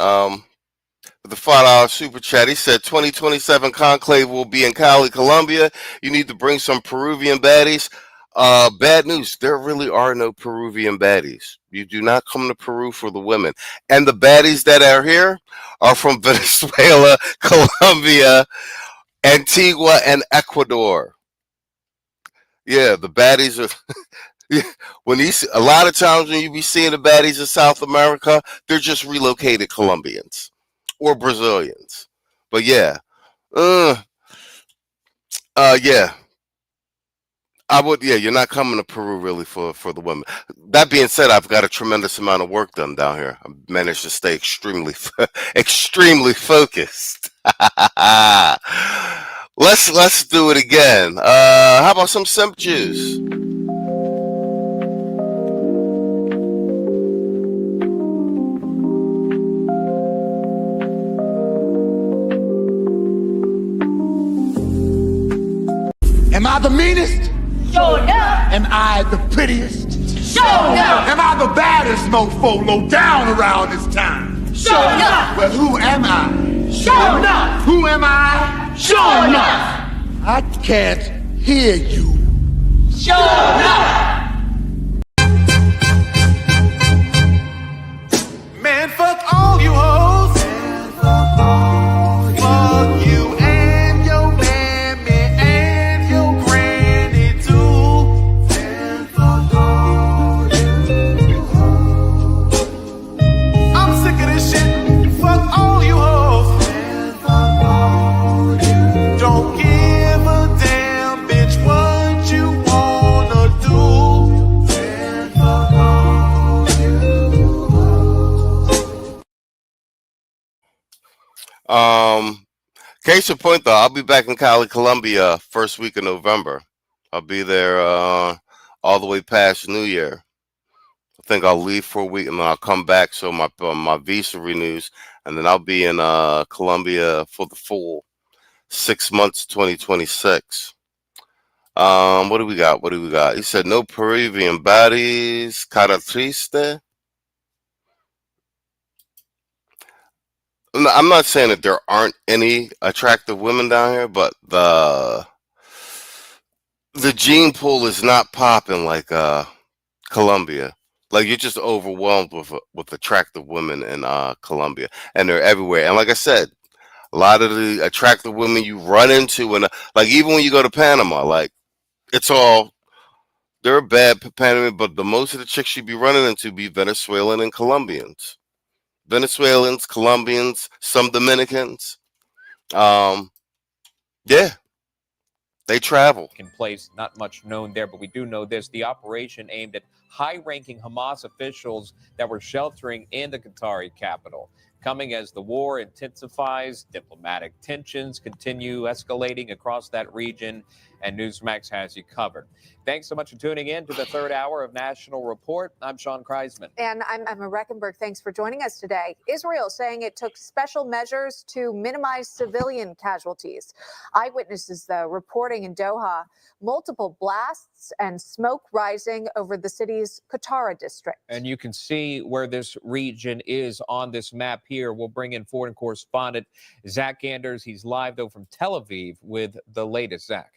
With the $5 super chat, he said 2027 conclave will be in Cali, Colombia. You need to bring some Peruvian baddies. Bad news. There really are no Peruvian baddies. You do not come to Peru for the women. And the baddies that are here are from Venezuela, Colombia, Antigua, and Ecuador. Yeah, the baddies are... a lot of times when you be seeing the baddies in South America, they're just relocated Colombians or Brazilians. But yeah. Yeah. You're not coming to Peru really for the women. That being said, I've got a tremendous amount of work done down here. I managed to stay extremely focused. Let's do it again. How about some simp juice? I the meanest? Sure enough. Am I the prettiest? Sure enough. Am I the baddest mofo low down around this town? Sure enough. Well, who am I? Sure enough. Who am I? Sure enough. I can't hear you. Sure enough. Man, fuck all you hoes. Fuck you and your mammy and your granny too. And fuck all you hoes. I'm sick of this shit. Fuck all you hoes. And fuck all you. Don't give a damn, bitch, what you wanna do. And fuck all you hoes. Case in point, though, I'll be back in Cali, Colombia, first week of November. I'll be there all the way past New Year. I think I'll leave for a week and then I'll come back so my visa renews, and then I'll be in Colombia for the full 6 months, 2026. What do we got? What do we got? He said no Peruvian bodies, cara triste. I'm not saying that there aren't any attractive women down here, but the gene pool is not popping like Colombia. Like, you're just overwhelmed with attractive women in Colombia, and they're everywhere. And like I said, a lot of the attractive women you run into, and like even when you go to Panama, like they're bad Panama, but the most of the chicks you be running into be Venezuelan and Colombians. Venezuelans, Colombians, some Dominicans. Yeah, they travel. In place, not much known there, but we do know this. The operation aimed at high-ranking Hamas officials that were sheltering in the Qatari capital. Coming as the war intensifies, diplomatic tensions continue escalating across that region, and Newsmax has you covered. Thanks so much for tuning in to the third hour of National Report. I'm Sean Kreisman. And I'm Emma Reckenberg. Thanks for joining us today. Israel saying it took special measures to minimize civilian casualties. Eyewitnesses, though, reporting in Doha multiple blasts and smoke rising over the city's Qattara district. And you can see where this region is on this map here. We'll bring in foreign correspondent Zach Anders. He's live, though, from Tel Aviv with the latest. Zach.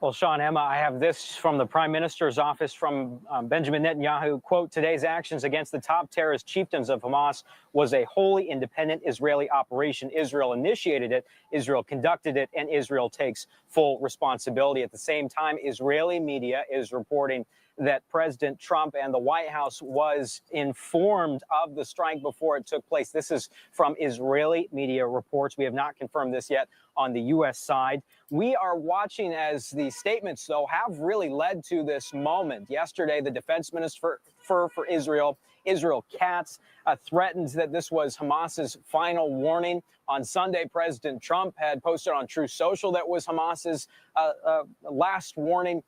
Well, Sean, Emma, I have this from the Prime Minister's office from Benjamin Netanyahu. Quote, today's actions against the top terrorist chieftains of Hamas was a wholly independent Israeli operation. Israel initiated it, Israel conducted it, and Israel takes full responsibility. At the same time, Israeli media is reporting that President Trump and the White House was informed of the strike before it took place. This is from Israeli media reports. We have not confirmed this yet on the U.S. side. We are watching as the statements, though, have really led to this moment. Yesterday, the defense minister for Israel, Israel Katz, threatened that this was Hamas's final warning. On Sunday, President Trump had posted on Truth Social that was Hamas's last warning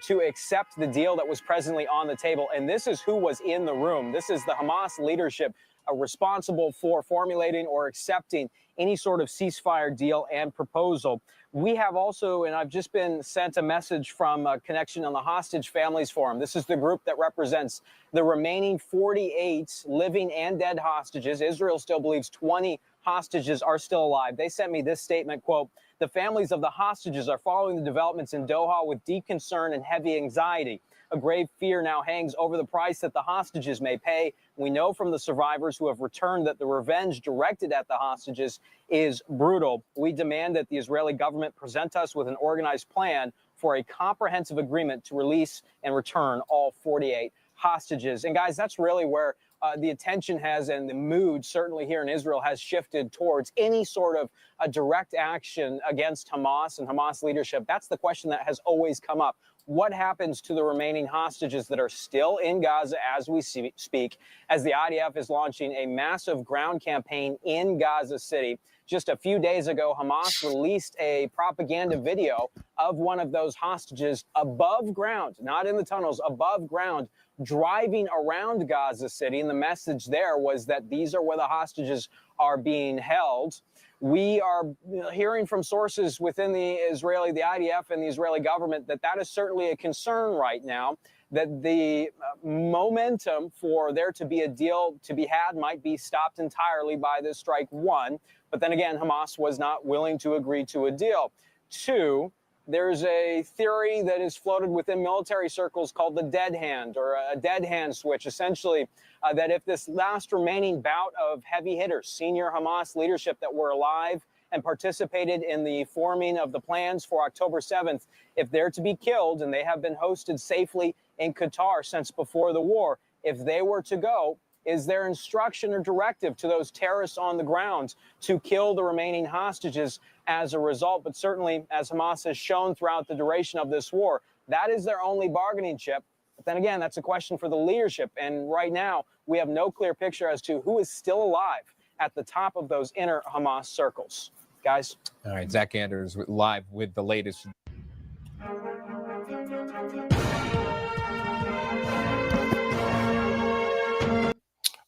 to accept the deal that was presently on the table. And this is who was in the room. This is the Hamas leadership responsible for formulating or accepting any sort of ceasefire deal and proposal. We have also, and I've just been sent a message from Connection on the Hostage Families Forum. This is the group that represents the remaining 48 living and dead hostages. Israel still believes 20 hostages are still alive. They sent me this statement, quote, the families of the hostages are following the developments in Doha with deep concern and heavy anxiety. A grave fear now hangs over the price that the hostages may pay. We know from the survivors who have returned that the revenge directed at the hostages is brutal. We demand that the Israeli government present us with an organized plan for a comprehensive agreement to release and return all 48 hostages. And guys, that's really where the attention has, and the mood certainly here in Israel has shifted towards any sort of a direct action against Hamas and Hamas leadership. That's the question that has always come up. What happens to the remaining hostages that are still in Gaza as we speak, as the IDF is launching a massive ground campaign in Gaza City? Just a few days ago, Hamas released a propaganda video of one of those hostages above ground, not in the tunnels, above ground, driving around Gaza City, and the message there was that these are where the hostages are being held. We are hearing from sources within the IDF and the Israeli government that is certainly a concern right now, that the momentum for there to be a deal to be had might be stopped entirely by this strike, one. But then again, Hamas was not willing to agree to a deal. Two, there's a theory that is floated within military circles called the dead hand, or a dead hand switch, essentially, that if this last remaining bout of heavy hitters, senior Hamas leadership that were alive and participated in the forming of the plans for October 7th, if they're to be killed, and they have been hosted safely in Qatar since before the war, if they were to go, is there instruction or directive to those terrorists on the ground to kill the remaining hostages as a result? But certainly, as Hamas has shown throughout the duration of this war, that is their only bargaining chip. But then again, that's a question for the leadership. And right now, we have no clear picture as to who is still alive at the top of those inner Hamas circles. Guys? All right, Zach Anders live with the latest.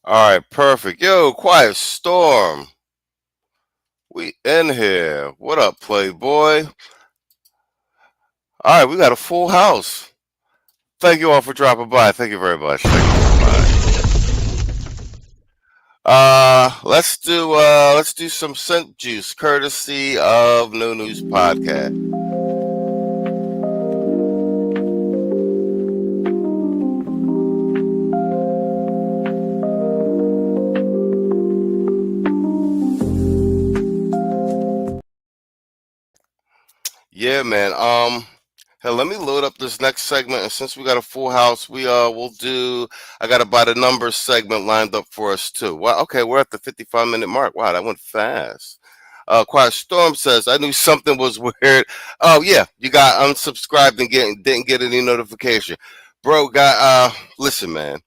All right, perfect. Yo, Quiet Storm. We in here. What up, Playboy? All right, we got a full house. Thank you all for dropping by. Thank you very much. Thank you very much. Let's do some scent juice, courtesy of No News Podcast. Yeah, man. Hey, let me load up this next segment, and since we got a full house, we'll do. I got a by the numbers segment lined up for us too. Wow. Okay, we're at the 55-minute mark. Wow, that went fast. Quiet Storm says, "I knew something was weird." Oh yeah, you got unsubscribed and didn't get any notification, bro. Listen, man.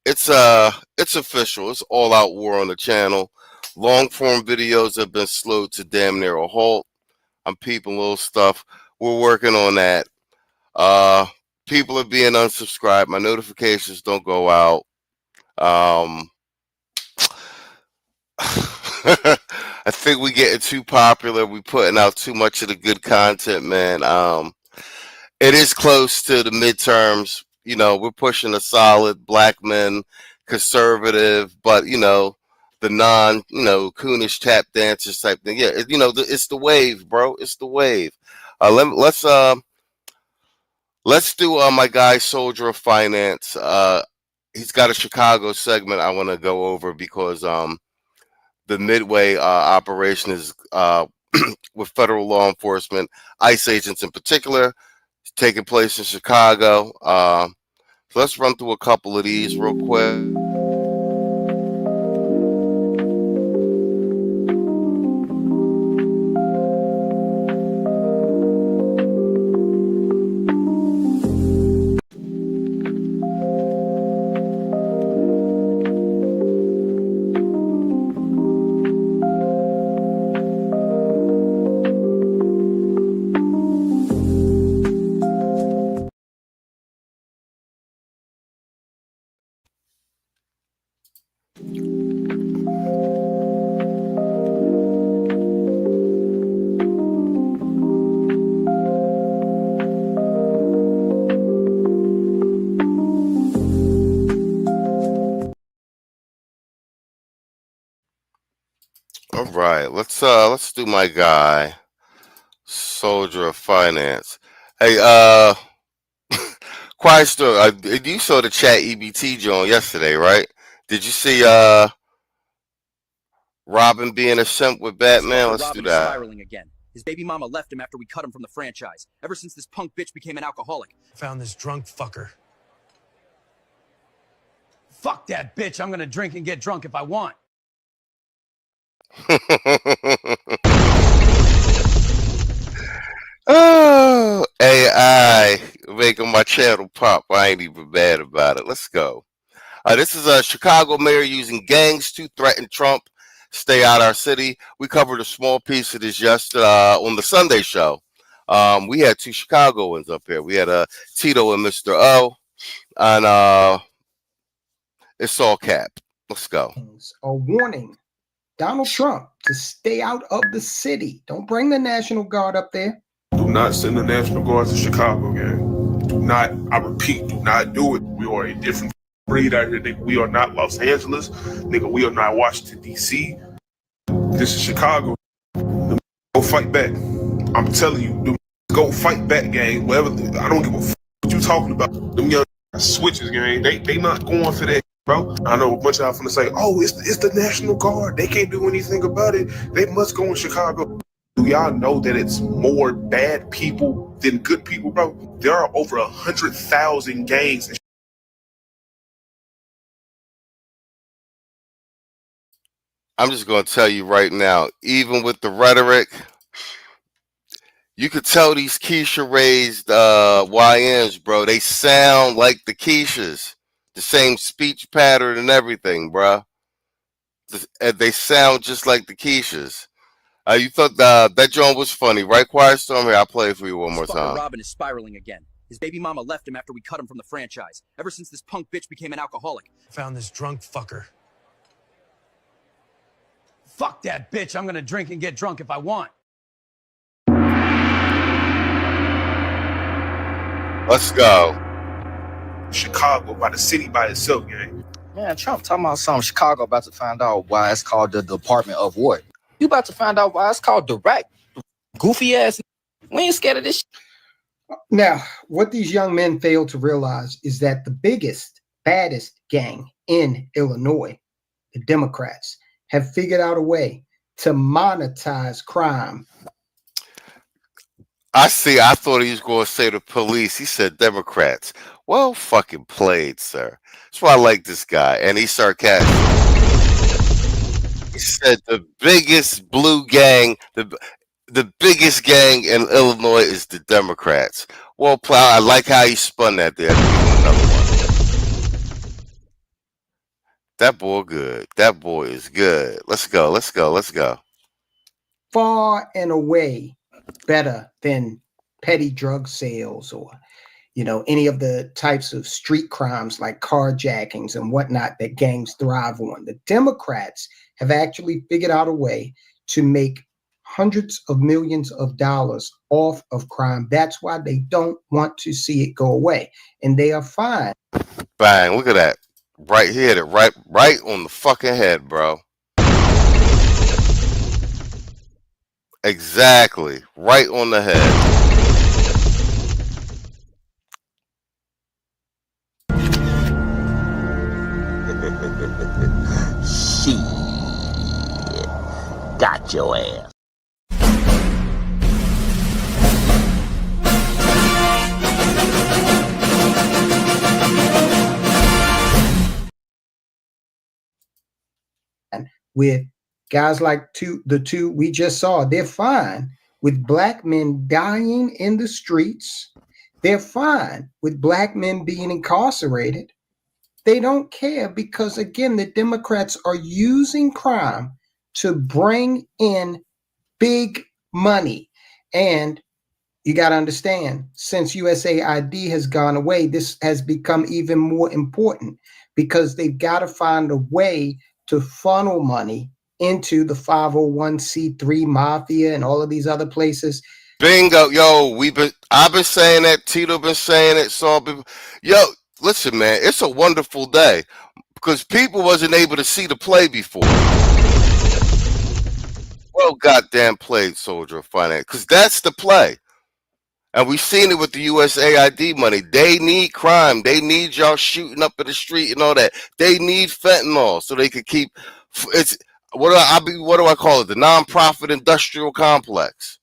It's official. It's all out war on the channel. Long form videos have been slowed to damn near a halt. I'm peeping little stuff. We're working on that. People are being unsubscribed. My notifications don't go out. I think we getting too popular. We putting out too much of the good content, man. It is close to the midterms. You know, we're pushing a solid black men, conservative, but the coonish tap dancers type thing. Yeah, it's the wave, bro. It's the wave. Let's do my guy, Soldier of Finance. He's got a Chicago segment I want to go over because the Midway operation is with federal law enforcement, ICE agents in particular, taking place in Chicago. So let's run through a couple of these real quick. All right, let's do my guy, Soldier of Finance. Hey, Quiet Story. You saw the chat EBT joint yesterday, right? Did you see Robin being a simp with Batman? Let's Robin do that. Spiraling again. His baby mama left him after we cut him from the franchise. Ever since this punk bitch became an alcoholic. Found this drunk fucker. Fuck that bitch. I'm gonna drink and get drunk if I want. Oh, AI making my channel pop. I ain't even mad about it. Let's go. This is a Chicago mayor using gangs to threaten Trump. Stay out our city. We covered a small piece of this yesterday on the Sunday show. We had two Chicagoans up here. We had Tito and Mr. O, and It's all cap. Let's go. Are warning Donald Trump to stay out of the city. Don't bring the National Guard up there. Do not send the National Guard to Chicago, gang. Do not, I repeat, do not do it. We are a different breed out here, nigga. We are not Los Angeles. Nigga, we are not Washington, D.C. This is Chicago. Go fight back. I'm telling you, go fight back, gang. Whatever. I don't give a fuck what you talking about. Them young switches, gang. They not going for that, bro. I know a bunch of y'all finna say, oh, it's the National Guard. They can't do anything about it. They must go in Chicago. Do y'all know that it's more bad people than good people, bro? There are over 100,000 gangs in I'm just going to tell you right now, even with the rhetoric, you could tell these Keisha raised YNs, bro. They sound like the Keishas. The same speech pattern and everything, bro. They sound just like the Keishas. You thought that joint was funny, right? Quiet Storm, here, I'll play it for you one more time. Robin is spiraling again. His baby mama left him after we cut him from the franchise. Ever since this punk bitch became an alcoholic. Found this drunk fucker. Fuck that bitch. I'm gonna drink and get drunk if I want. Let's go. Chicago by the city by itself, gang. Man, Trump talking about something. Chicago about to find out why it's called the Department of what? You about to find out why it's called direct. Goofy ass. We ain't scared of this shit. Now, what these young men fail to realize is that the biggest, baddest gang in Illinois, the Democrats, have figured out a way to monetize crime. I see. I thought he was going to say the police. He said Democrats. Well, fucking played, sir. That's why I like this guy. And he's sarcastic. He said the biggest blue gang, the biggest gang in Illinois is the Democrats. Well, I like how he spun that there. Another one. That boy good. That boy is good. Let's go. Let's go. Let's go. Far and away better than petty drug sales or, you know, any of the types of street crimes like carjackings and whatnot that gangs thrive on. The Democrats have actually figured out a way to make hundreds of millions of dollars off of crime. That's why they don't want to see it go away. And they are fine. Bang, look at that. Right here, right on the fucking head, bro. Exactly. Right on the head. Shit. Got your ass. With guys like the two we just saw, they're fine with black men dying in the streets. They're fine with black men being incarcerated. They don't care because, again, the Democrats are using crime to bring in big money. And you got to understand, since USAID has gone away, this has become even more important because they've got to find a way to funnel money into the 501c3 mafia and all of these other places. Bingo. Yo, I've been saying that. Tito been saying it. Yo, listen, man, it's a wonderful day because people wasn't able to see the play before. Well, goddamn played, Soldier of Finance, because that's the play. And we've seen it with the USAID money. They need crime. They need y'all shooting up in the street and all that. They need fentanyl so they could keep. It's what do I call it? The nonprofit industrial complex.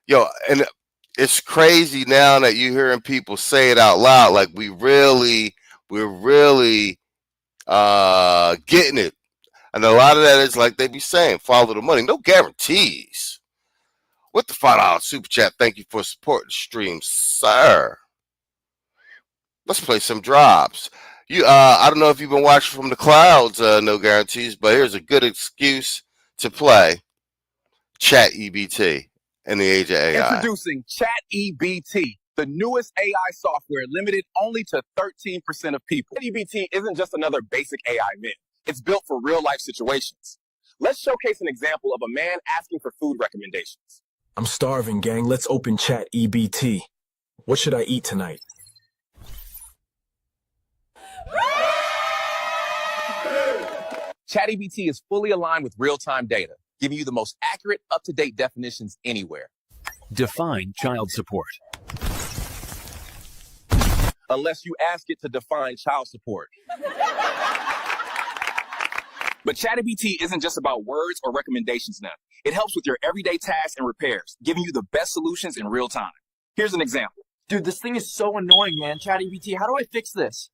Yo, and it's crazy now that you're hearing people say it out loud. Like we're really getting it. And a lot of that is like they be saying, follow the money. No guarantees. With the $5 super chat, thank you for supporting the stream, sir. Let's play some drops. I don't know if you've been watching from the clouds, no guarantees, but here's a good excuse to play Chat EBT in the age of AI. Introducing Chat EBT, the newest AI software limited only to 13% of people. ChatGPT isn't just another basic AI myth. It's built for real-life situations. Let's showcase an example of a man asking for food recommendations. I'm starving, gang. Let's open chat EBT. What should I eat tonight? ChatGPT is fully aligned with real-time data, giving you the most accurate, up-to-date definitions anywhere. Define child support. Unless you ask it to define child support. But ChatGPT isn't just about words or recommendations now. It helps with your everyday tasks and repairs, giving you the best solutions in real time. Here's an example. Dude, this thing is so annoying, man. ChatGPT, how do I fix this?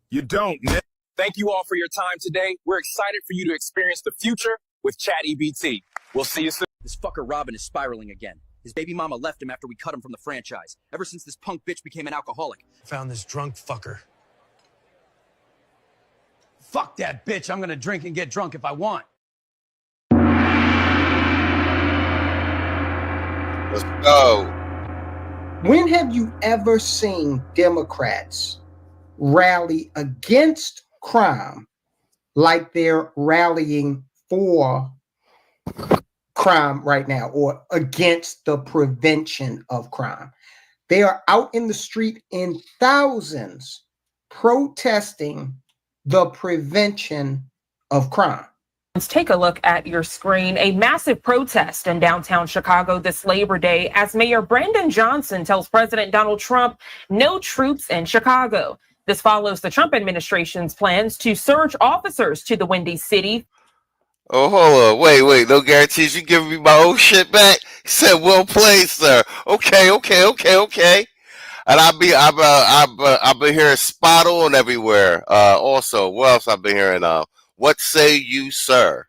You don't, Nick. Thank you all for your time today. We're excited for you to experience the future with ChatGPT. We'll see you soon. This fucker Robin is spiraling again. His baby mama left him after we cut him from the franchise. Ever since this punk bitch became an alcoholic. Found this drunk fucker. Fuck that bitch. I'm gonna drink and get drunk if I want. Let's go. When have you ever seen Democrats rally against crime like they're rallying for crime right now, or against the prevention of crime? They are out in the street in thousands protesting the prevention of crime. Let's take a look at your screen. A massive protest in downtown Chicago this Labor Day as Mayor Brandon Johnson tells President Donald Trump no troops in Chicago. This follows the Trump administration's plans to surge officers to the Windy City. Oh, hold on. Wait. No guarantees you giving me my old shit back? He said, well played, sir. Okay. And I've been hearing spot on everywhere. Also, what else I've been hearing? What say you, sir?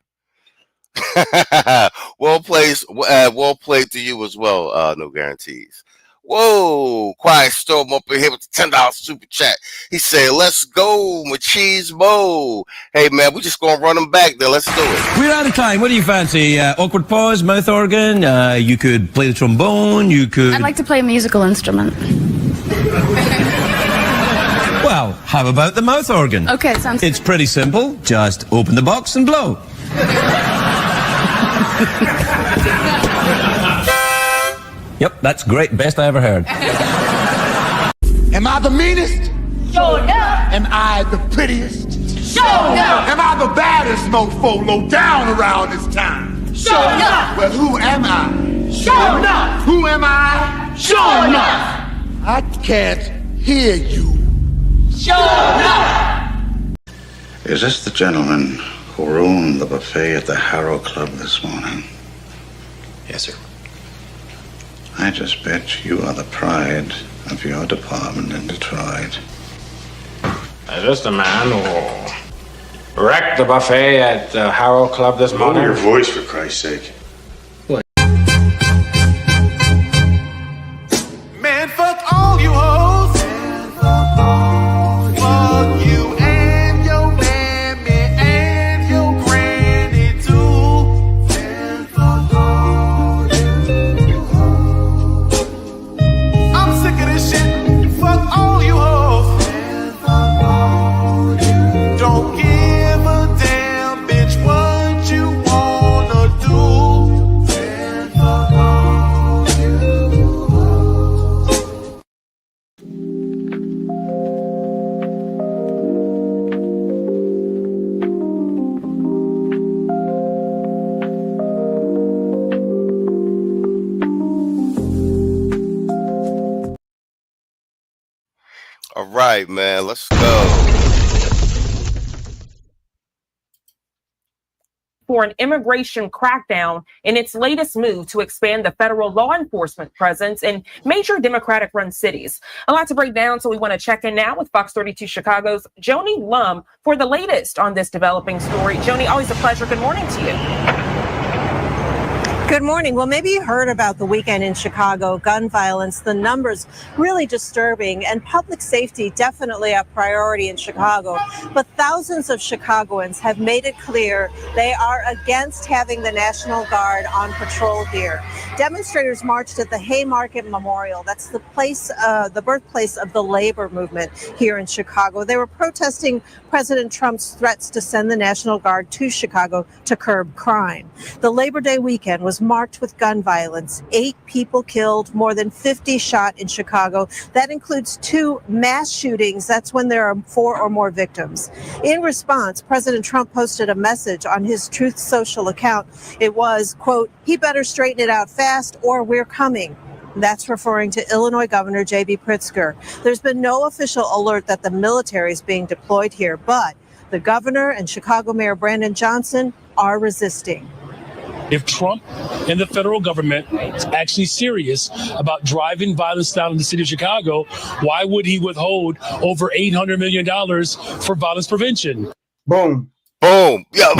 Well played to you as well. No guarantees. Whoa, Quiet Storm up in here with the $10 super chat. He said, let's go, my cheese mo. Hey, man, we just going to run them back there. Let's do it. We're out of time. What do you fancy? Awkward pause, mouth organ? You could play the trombone. You could... I'd like to play a musical instrument. Well, how about the mouth organ? Okay, sounds good. It's pretty simple. Just open the box and blow. Yep, that's great. Best I ever heard. Am I the meanest? Sure enough. Am I the prettiest? Sure enough. Am I the baddest mofo low down around this town? Sure enough. Well, who am I? Sure enough. Who am I? Sure enough. I can't hear you. Sure enough. Is this the gentleman who ruined the buffet at the Harrow Club this morning? Yes, sir. I just bet you are the pride of your department in Detroit. Is this the man who wrecked the buffet at the Harrow Club this morning? Lower your voice, for Christ's sake. Man, fuck all you hoes. Fuck you and your mammy and your granny too. Fuck all you hoes. I'm sick of this shit. Fuck all you hoes. Don't give a damn, bitch, what you wanna do. Fuck all you hoes. All right, man. Let's go. For an immigration crackdown in its latest move to expand the federal law enforcement presence in major Democratic-run cities. A lot to break down, so we want to check in now with Fox 32 Chicago's Joni Lum for the latest on this developing story. Joni, always a pleasure. Good morning to you. Good morning. Well, maybe you heard about the weekend in Chicago, gun violence, the numbers really disturbing, and public safety definitely a priority in Chicago. But thousands of Chicagoans have made it clear they are against having the National Guard on patrol here. Demonstrators marched at the Haymarket Memorial. That's the place, the birthplace of the labor movement here in Chicago. They were protesting President Trump's threats to send the National Guard to Chicago to curb crime. The Labor Day weekend was marked with gun violence. 8 people killed, more than 50 shot in Chicago. That includes 2 mass shootings. That's when there are 4 or more victims. In response, President Trump posted a message on his Truth Social account. It was, quote, "He better straighten it out fast or we're coming." That's referring to Illinois Governor J.B. Pritzker. There's been no official alert that the military is being deployed here, but the governor and Chicago Mayor Brandon Johnson are resisting. If Trump and the federal government is actually serious about driving violence down in the city of Chicago, why would he withhold over $800 million for violence prevention? Boom. Boom. Yo,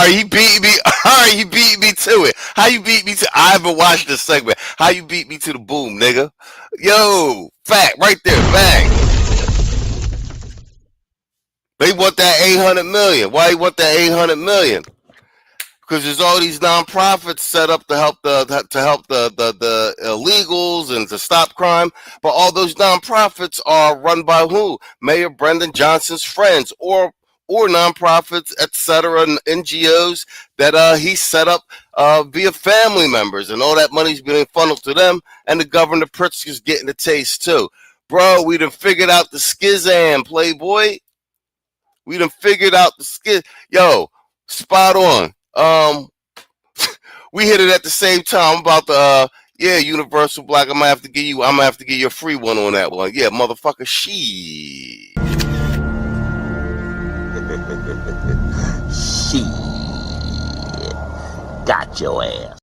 he beat me. All right, he beat me to it. How you beat me to I haven't watched this segment. How you beat me to the boom, nigga? Yo, fact right there, bang. They want that 800 million. Why you want that 800 million? Because there's all these nonprofits set up to help the illegals and to stop crime, but all those nonprofits are run by who? Mayor Brendan Johnson's friends or nonprofits, etc., and NGOs that he set up via family members, and all that money's being funneled to them, and the Governor Pritzker's getting a taste too. Bro, we done figured out the schism, Playboy. We done figured out the schism. Yo, spot on. We hit it at the same time. I'm about to Universal Black. I'm gonna have to give you a free one on that one. Yeah, motherfucker, she. Got your ass.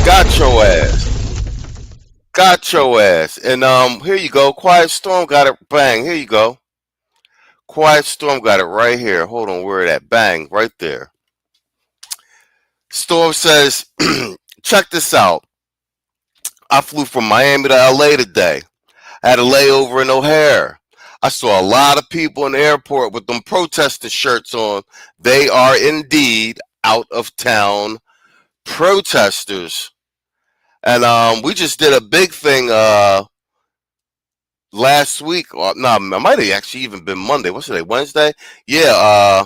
Got your ass. Got your ass. And here you go. Quiet Storm got it. Bang. Here you go. Quiet Storm got it right here. Hold on, where that? Bang, right there. Storm says, check this out. I flew from Miami to LA today. I had a layover in O'Hare. I saw a lot of people in the airport with them protester shirts on. They are indeed out of town protesters. And we just did a big thing last week. No, it might have actually even been Monday. What's today? Wednesday? Yeah.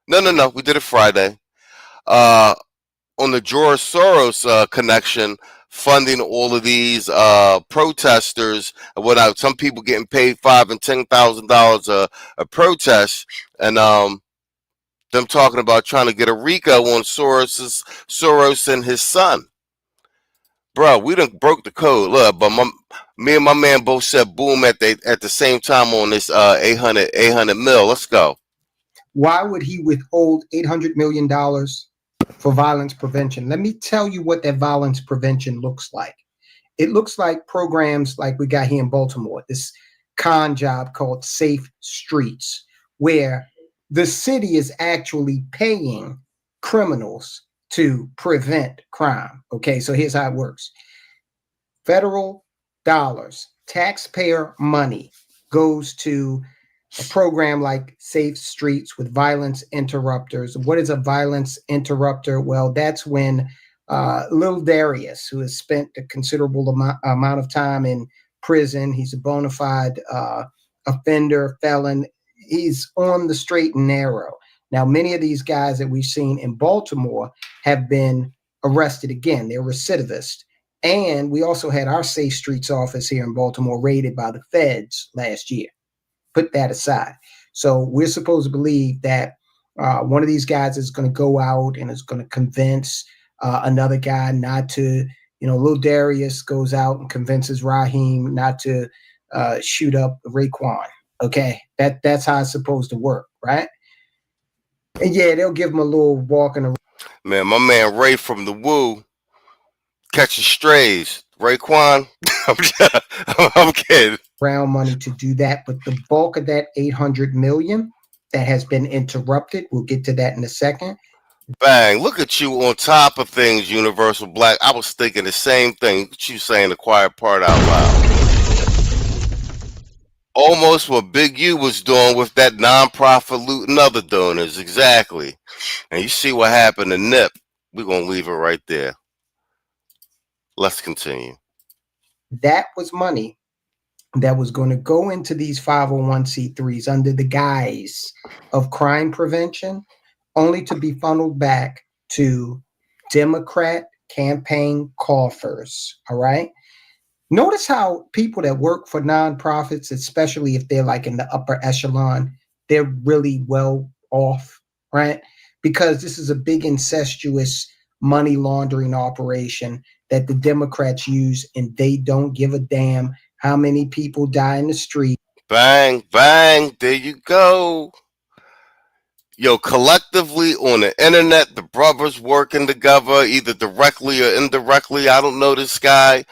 No. We did it Friday. On the George Soros connection, funding all of these protesters. Without some people getting paid $5,000 and $10,000 a protest, and them talking about trying to get a RICO on Soros and his son. Bro, we done broke the code. Look, but me and my man both said boom at the same time on this 800 mil. Let's go. Why would he withhold $800 million for violence prevention? Let me tell you what that violence prevention looks like. It looks like programs like we got here in Baltimore, this con job called Safe Streets, where the city is actually paying criminals to prevent crime. Okay, so here's how it works. Federal dollars, taxpayer money goes to a program like Safe Streets with violence interrupters. What is a violence interrupter? Well, that's when little Darius, who has spent a considerable amount of time in prison, he's a bona fide offender, felon, he's on the straight and narrow. Now, many of these guys that we've seen in Baltimore have been arrested again. They're recidivists. And we also had our Safe Streets office here in Baltimore raided by the feds last year. Put that aside. So we're supposed to believe that one of these guys is going to go out and is going to convince another guy not to, little Darius goes out and convinces Raheem not to shoot up Raekwon. Okay, that's how it's supposed to work, right? And yeah, they'll give him a little walk in the. Man, my man Ray from the Woo catching strays. Raekwon, I'm kidding. Round money to do that, but the bulk of that $800 million that has been interrupted, we'll get to that in a second, Bang, look at you on top of things, Universal Black. I was thinking the same thing. Look at you saying the quiet part out loud. Almost what Big U was doing with that nonprofit looting other donors. Exactly. And you see what happened to Nip. We're going to leave it right there. Let's continue. That was money that was going to go into these 501c3s under the guise of crime prevention, only to be funneled back to Democrat campaign coffers. All right. Notice how people that work for nonprofits, especially if they're like in the upper echelon, they're really well off, right? Because this is a big incestuous money laundering operation that the Democrats use, and they don't give a damn how many people die in the street. Bang, bang, there you go. Yo, collectively on the internet, the brothers working together, either directly or indirectly. I don't know this guy.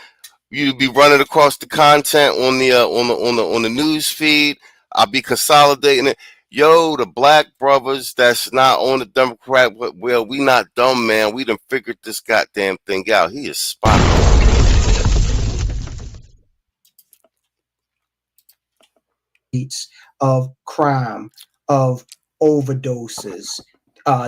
You'd be running across the content on the news feed. I'll be consolidating it. Yo, the black brothers that's not on the Democrat, well, we not dumb, man. We done figured this goddamn thing out. He is spot on. Of crime, of overdoses.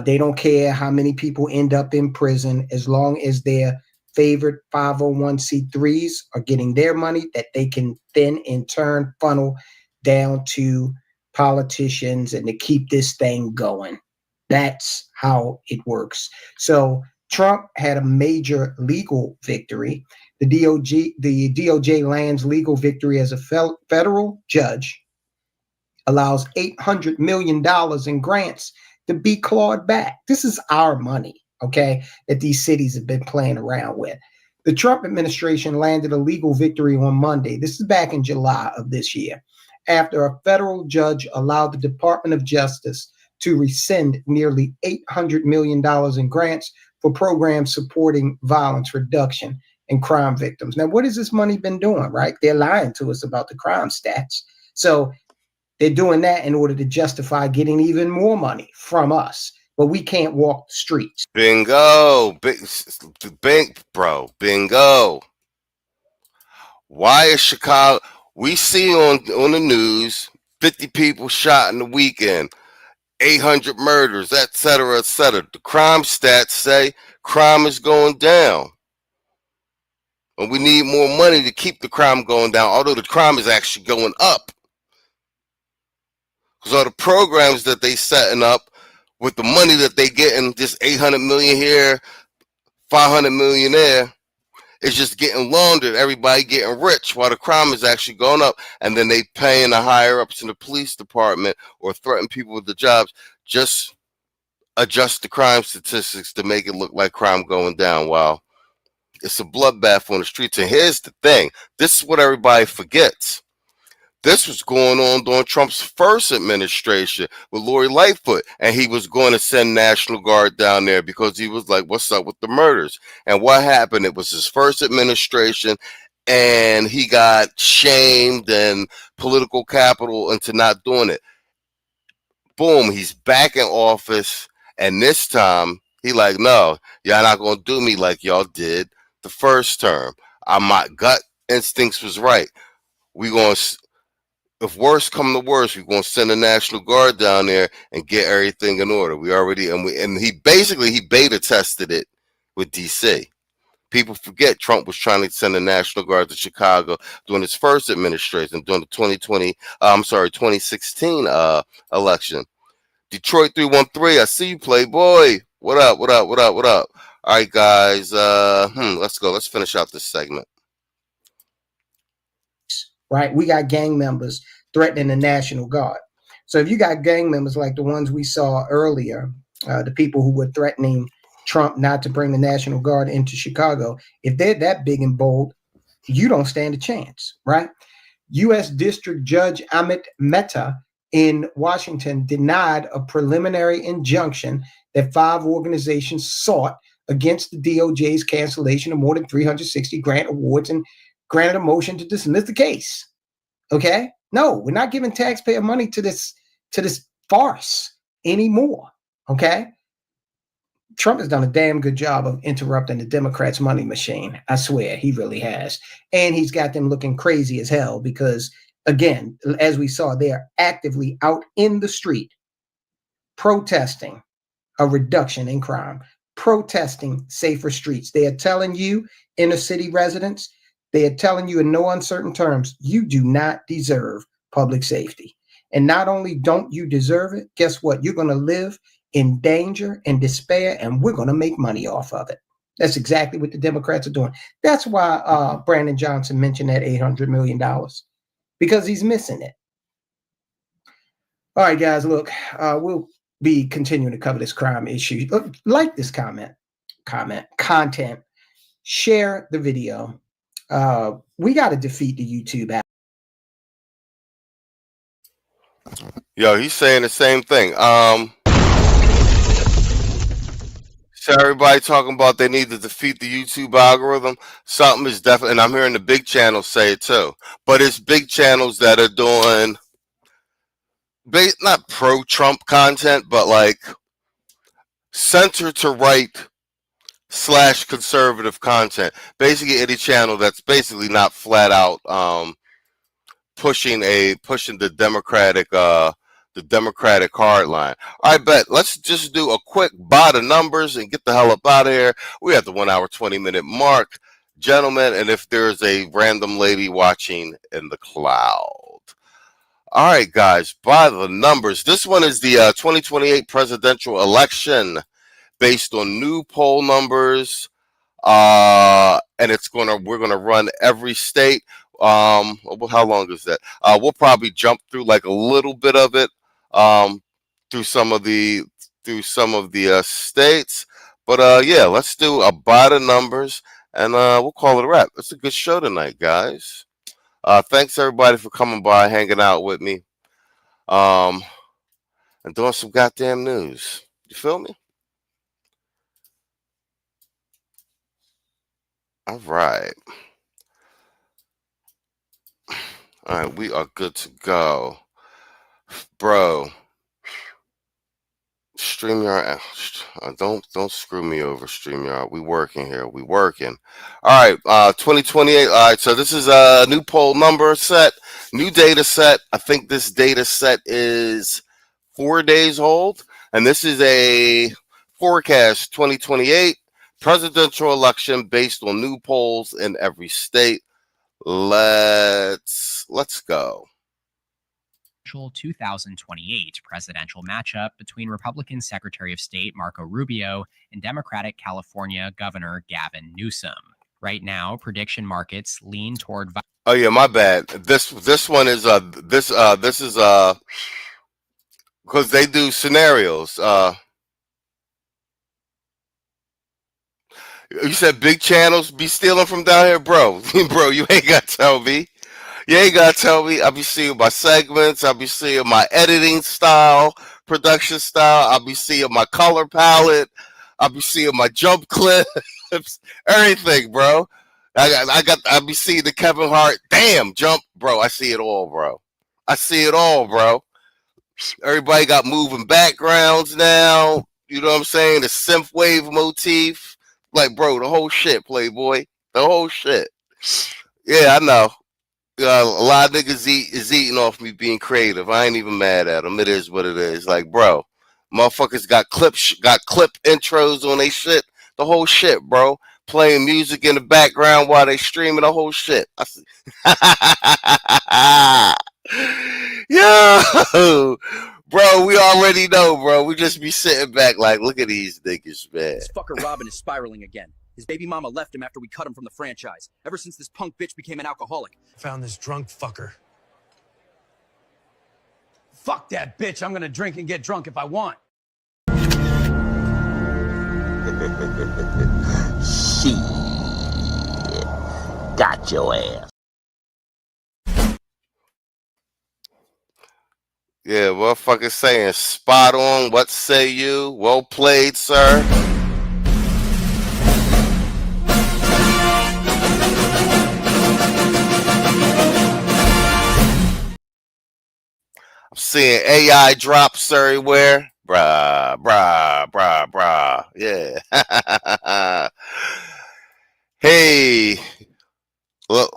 They don't care how many people end up in prison as long as their favorite 501c3s are getting their money that they can then in turn funnel down to politicians and to keep this thing going. That's how it works. So Trump had a major legal victory. The DOJ lands legal victory as a federal judge allows $800 million in grants to be clawed back. This is our money, okay, that these cities have been playing around with. The Trump administration landed a legal victory on Monday. This is back in July of this year, after a federal judge allowed the Department of Justice to rescind nearly $800 million in grants for programs supporting violence reduction and crime victims. Now, what has this money been doing, right? They're lying to us about the crime stats. So they're doing that in order to justify getting even more money from us, but we can't walk the streets. Bingo. Bro. Bingo. Why is Chicago? We see on the news 50 people shot in the weekend, 800 murders, etc., etc. The crime stats say crime is going down. And we need more money to keep the crime going down, although the crime is actually going up. Because all the programs that they setting up with the money that they getting, just 800 million here, 500 million there, it's just getting laundered. Everybody getting rich while the crime is actually going up. And then they paying the higher ups in the police department or threaten people with the jobs. Just adjust the crime statistics to make it look like crime going down. While it's a bloodbath on the streets. And here's the thing. This is what everybody forgets. This was going on during Trump's first administration with Lori Lightfoot, and he was going to send National Guard down there because he was like, what's up with the murders? And what happened? It was his first administration, and he got shamed and political capital into not doing it. Boom, he's back in office, and this time, he like, no, y'all not going to do me like y'all did the first term. My gut instincts was right. We going to... If worse come to worse, we're gonna send the National Guard down there and get everything in order. He beta tested it with DC. People forget Trump was trying to send the National Guard to Chicago during his first administration, during the 2016 election. Detroit 313, I see you, Playboy. What up? All right, guys. Let's go. Let's finish out this segment. Right, we got gang members threatening the National Guard. So if you got gang members like the ones we saw earlier, the people who were threatening Trump not to bring the National Guard into Chicago, if they're that big and bold, you don't stand a chance, right? U.S. District Judge Amit Mehta in Washington denied a preliminary injunction that 5 organizations sought against the DOJ's cancellation of more than 360 grant awards and granted a motion to dismiss the case. Okay? No, we're not giving taxpayer money to this farce anymore. Okay? Trump has done a damn good job of interrupting the Democrats' money machine. I swear, he really has. And he's got them looking crazy as hell because, again, as we saw, they are actively out in the street protesting a reduction in crime, protesting safer streets. They are telling you, inner city residents, they are telling you in no uncertain terms, you do not deserve public safety. And not only don't you deserve it, guess what? You're going to live in danger and despair, and we're going to make money off of it. That's exactly what the Democrats are doing. That's why Brandon Johnson mentioned that $800 million, because he's missing it. All right, guys, look, we'll be continuing to cover this crime issue. Look, like this content, share the video. We got to defeat the YouTube app. Yo, he's saying the same thing. So everybody talking about they need to defeat the YouTube algorithm. Something is definitely, and I'm hearing the big channels say it too. But it's big channels that are doing not pro-Trump content, but like center to right / conservative content. Basically, any channel that's basically not flat out pushing the Democratic hard line. All right, bet. Let's just do a quick bot of numbers and get the hell up out of here. We're at the 1 hour, 20-minute mark, gentlemen. And if there's a random lady watching in the cloud. All right, guys, by the numbers. This one is the 2028 presidential election based on new poll numbers. And we're gonna run every state. How long is that? We'll probably jump through like a little bit of it through some of the states. But yeah, let's do a bot of numbers and we'll call it a wrap. It's a good show tonight, guys. Thanks everybody for coming by, hanging out with me, and doing some goddamn news. You feel me? All right. All right, we are good to go. Bro. StreamYard, don't screw me over, StreamYard. We working here. We working. All right, 2028. All right, so this is a new poll number set, new data set. I think this data set is 4 days old, and this is a forecast 2028 presidential election based on new polls in every state. Let's go. 2028 presidential matchup between Republican Secretary of State Marco Rubio and Democratic California Governor Gavin Newsom. Right now, prediction markets lean toward. Oh yeah, my bad. This one is this is because they do scenarios. You said big channels be stealing from down here, bro. Bro, you ain't got to tell me. You ain't got to tell me. I'll be seeing my segments. I'll be seeing my editing style, production style. I'll be seeing my color palette. I'll be seeing my jump clips, everything, bro. I'll be seeing the Kevin Hart, damn, jump. Bro, I see it all, bro. I see it all, bro. Everybody got moving backgrounds now. You know what I'm saying? The synth wave motif. Like, bro, the whole shit, Playboy. The whole shit. Yeah, I know. A lot of niggas is eating off me being creative. I ain't even mad at them. It is what it is. Like, bro, motherfuckers got clip intros on they shit. The whole shit, bro. Playing music in the background while they streaming the whole shit. I see. Yo, bro, we already know, bro. We just be sitting back like, look at these niggas, man. This fucker Robin is spiraling again. His baby mama left him after we cut him from the franchise. Ever since this punk bitch became an alcoholic. Found this drunk fucker. Fuck that bitch. I'm gonna drink and get drunk if I want. Shit. Got your ass. Yeah, motherfuckers saying spot on. What say you? Well played, sir. I'm seeing AI drops everywhere. Brah, brah, brah, brah. Yeah. Hey, look,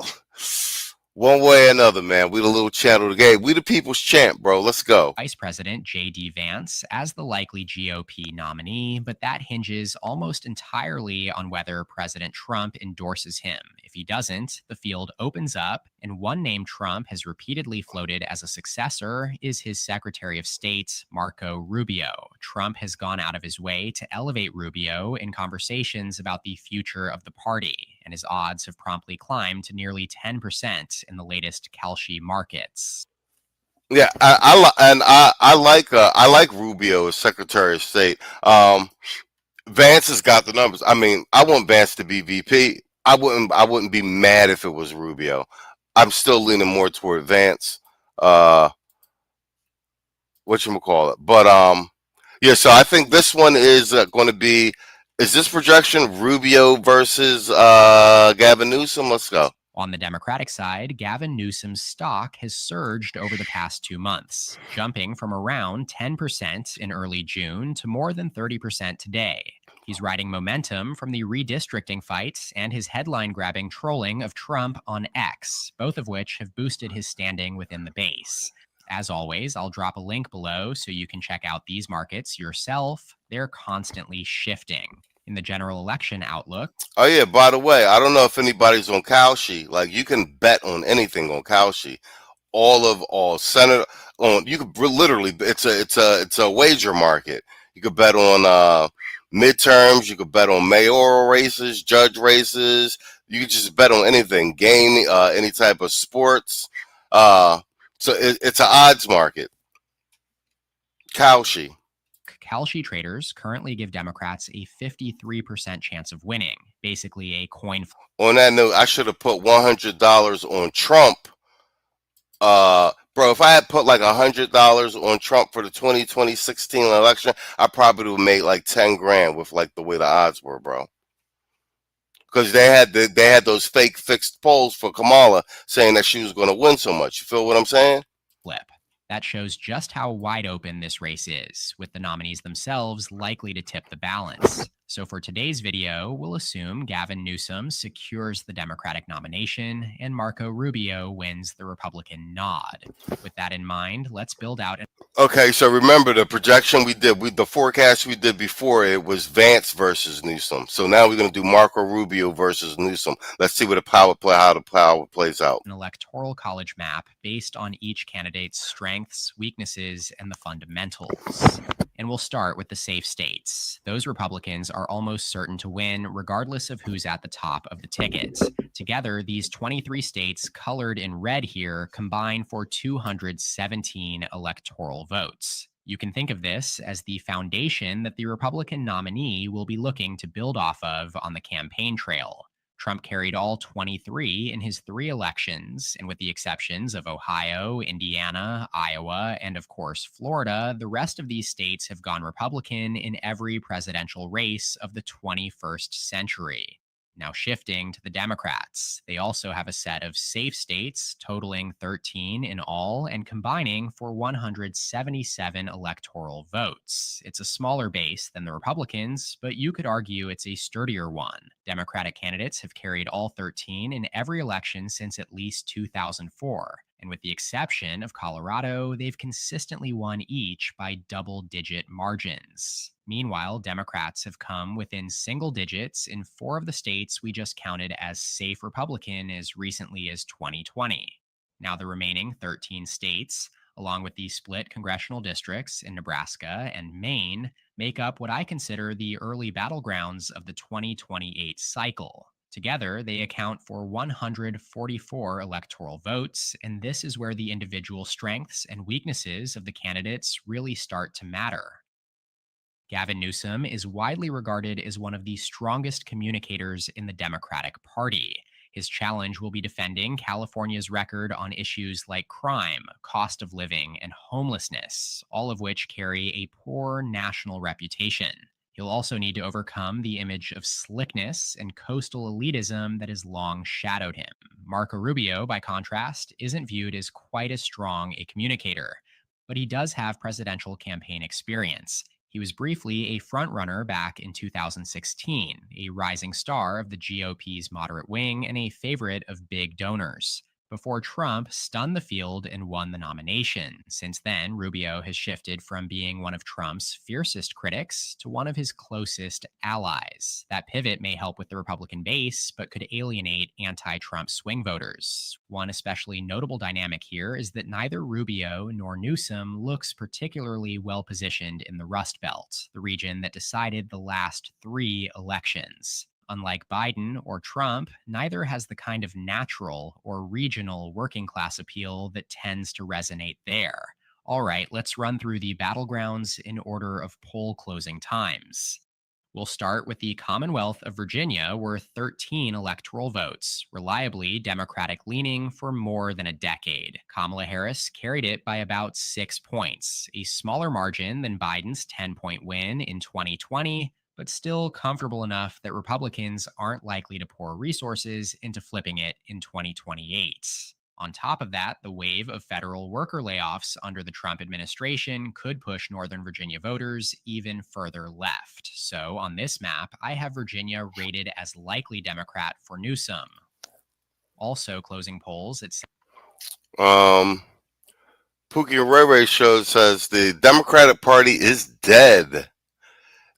one way or another, man. We the little channel of the game. We the people's champ, bro. Let's go. Vice President J.D. Vance as the likely GOP nominee, but that hinges almost entirely on whether President Trump endorses him. If he doesn't, the field opens up, and one name Trump has repeatedly floated as a successor is his Secretary of State, Marco Rubio. Trump has gone out of his way to elevate Rubio in conversations about the future of the party, and his odds have promptly climbed to nearly 10% in the latest 𝐊𝐒 markets. Yeah, I like Rubio as Secretary of State. Vance has got the numbers. I mean, I want Vance to be VP. I wouldn't be mad if it was Rubio. I'm still leaning more toward Vance. Whatchamacallit. But yeah, so I think this one is going to be, is this projection Rubio versus Gavin Newsom? Let's go. On the Democratic side, Gavin Newsom's stock has surged over the past 2 months, jumping from around 10% in early June to more than 30% today. He's riding momentum from the redistricting fights and his headline-grabbing trolling of Trump on X, both of which have boosted his standing within the base. As always, I'll drop a link below so you can check out these markets yourself. They're constantly shifting. In the general election outlook. Oh yeah, by the way, I don't know if anybody's on 𝐊𝐒. Like, you can bet on anything on 𝐊𝐒. All Senate on, you could literally, it's a wager market. You could bet on midterms, you could bet on mayoral races, judge races, you could just bet on anything, game, any type of sports. So it's an odds market. 𝐊𝐒. 𝐊𝐒 traders currently give Democrats a 53% chance of winning, basically a coin flip. On that note, I should have put $100 on Trump. Bro, if I had put like $100 on Trump for the 2016 election, I probably would have made like 10 grand with like the way the odds were, bro. Because they had those fake fixed polls for Kamala saying that she was going to win so much. You feel what I'm saying? That shows just how wide open this race is, with the nominees themselves likely to tip the balance. So for today's video, we'll assume Gavin Newsom secures the Democratic nomination and Marco Rubio wins the Republican nod. With that in mind, let's build out an Okay, so remember the projection we did, the forecast we did before, it was Vance versus Newsom. So now we're going to do Marco Rubio versus Newsom. Let's see what how the power plays out. An electoral college map based on each candidate's strengths, weaknesses, and the fundamentals. And we'll start with the safe states. Those Republicans are almost certain to win, regardless of who's at the top of the ticket. Together, these 23 states, colored in red here, combine for 217 electoral votes. You can think of this as the foundation that the Republican nominee will be looking to build off of on the campaign trail. Trump carried all 23 in his 3 elections, and with the exceptions of Ohio, Indiana, Iowa, and of course Florida, the rest of these states have gone Republican in every presidential race of the 21st century. Now shifting to the Democrats, they also have a set of safe states totaling 13 in all and combining for 177 electoral votes. It's a smaller base than the Republicans, but you could argue it's a sturdier one. Democratic candidates have carried all 13 in every election since at least 2004. And with the exception of Colorado, they've consistently won each by double-digit margins. Meanwhile, Democrats have come within single digits in 4 of the states we just counted as safe Republican as recently as 2020. Now the remaining 13 states, along with the split congressional districts in Nebraska and Maine, make up what I consider the early battlegrounds of the 2028 cycle. Together, they account for 144 electoral votes, and this is where the individual strengths and weaknesses of the candidates really start to matter. Gavin Newsom is widely regarded as one of the strongest communicators in the Democratic Party. His challenge will be defending California's record on issues like crime, cost of living, and homelessness, all of which carry a poor national reputation. He'll also need to overcome the image of slickness and coastal elitism that has long shadowed him. Marco Rubio, by contrast, isn't viewed as quite as strong a communicator. but he does have presidential campaign experience. He was briefly a frontrunner back in 2016, a rising star of the GOP's moderate wing and a favorite of big donors, before Trump stunned the field and won the nomination. Since then, Rubio has shifted from being one of Trump's fiercest critics to one of his closest allies. That pivot may help with the Republican base, but could alienate anti-Trump swing voters. One especially notable dynamic here is that neither Rubio nor Newsom looks particularly well positioned in the Rust Belt, the region that decided the last 3 elections. Unlike Biden or Trump, neither has the kind of natural or regional working class appeal that tends to resonate there. All right, let's run through the battlegrounds in order of poll closing times. We'll start with the Commonwealth of Virginia, where 13 electoral votes, reliably Democratic leaning for more than a decade. Kamala Harris carried it by about 6 points, a smaller margin than Biden's 10-point win in 2020, but still comfortable enough that Republicans aren't likely to pour resources into flipping it in 2028. On top of that, the wave of federal worker layoffs under the Trump administration could push Northern Virginia voters even further left. So on this map, I have Virginia rated as likely Democrat for Newsom. Also closing polls, it's Pookie and Ray Ray show says the Democratic Party is dead.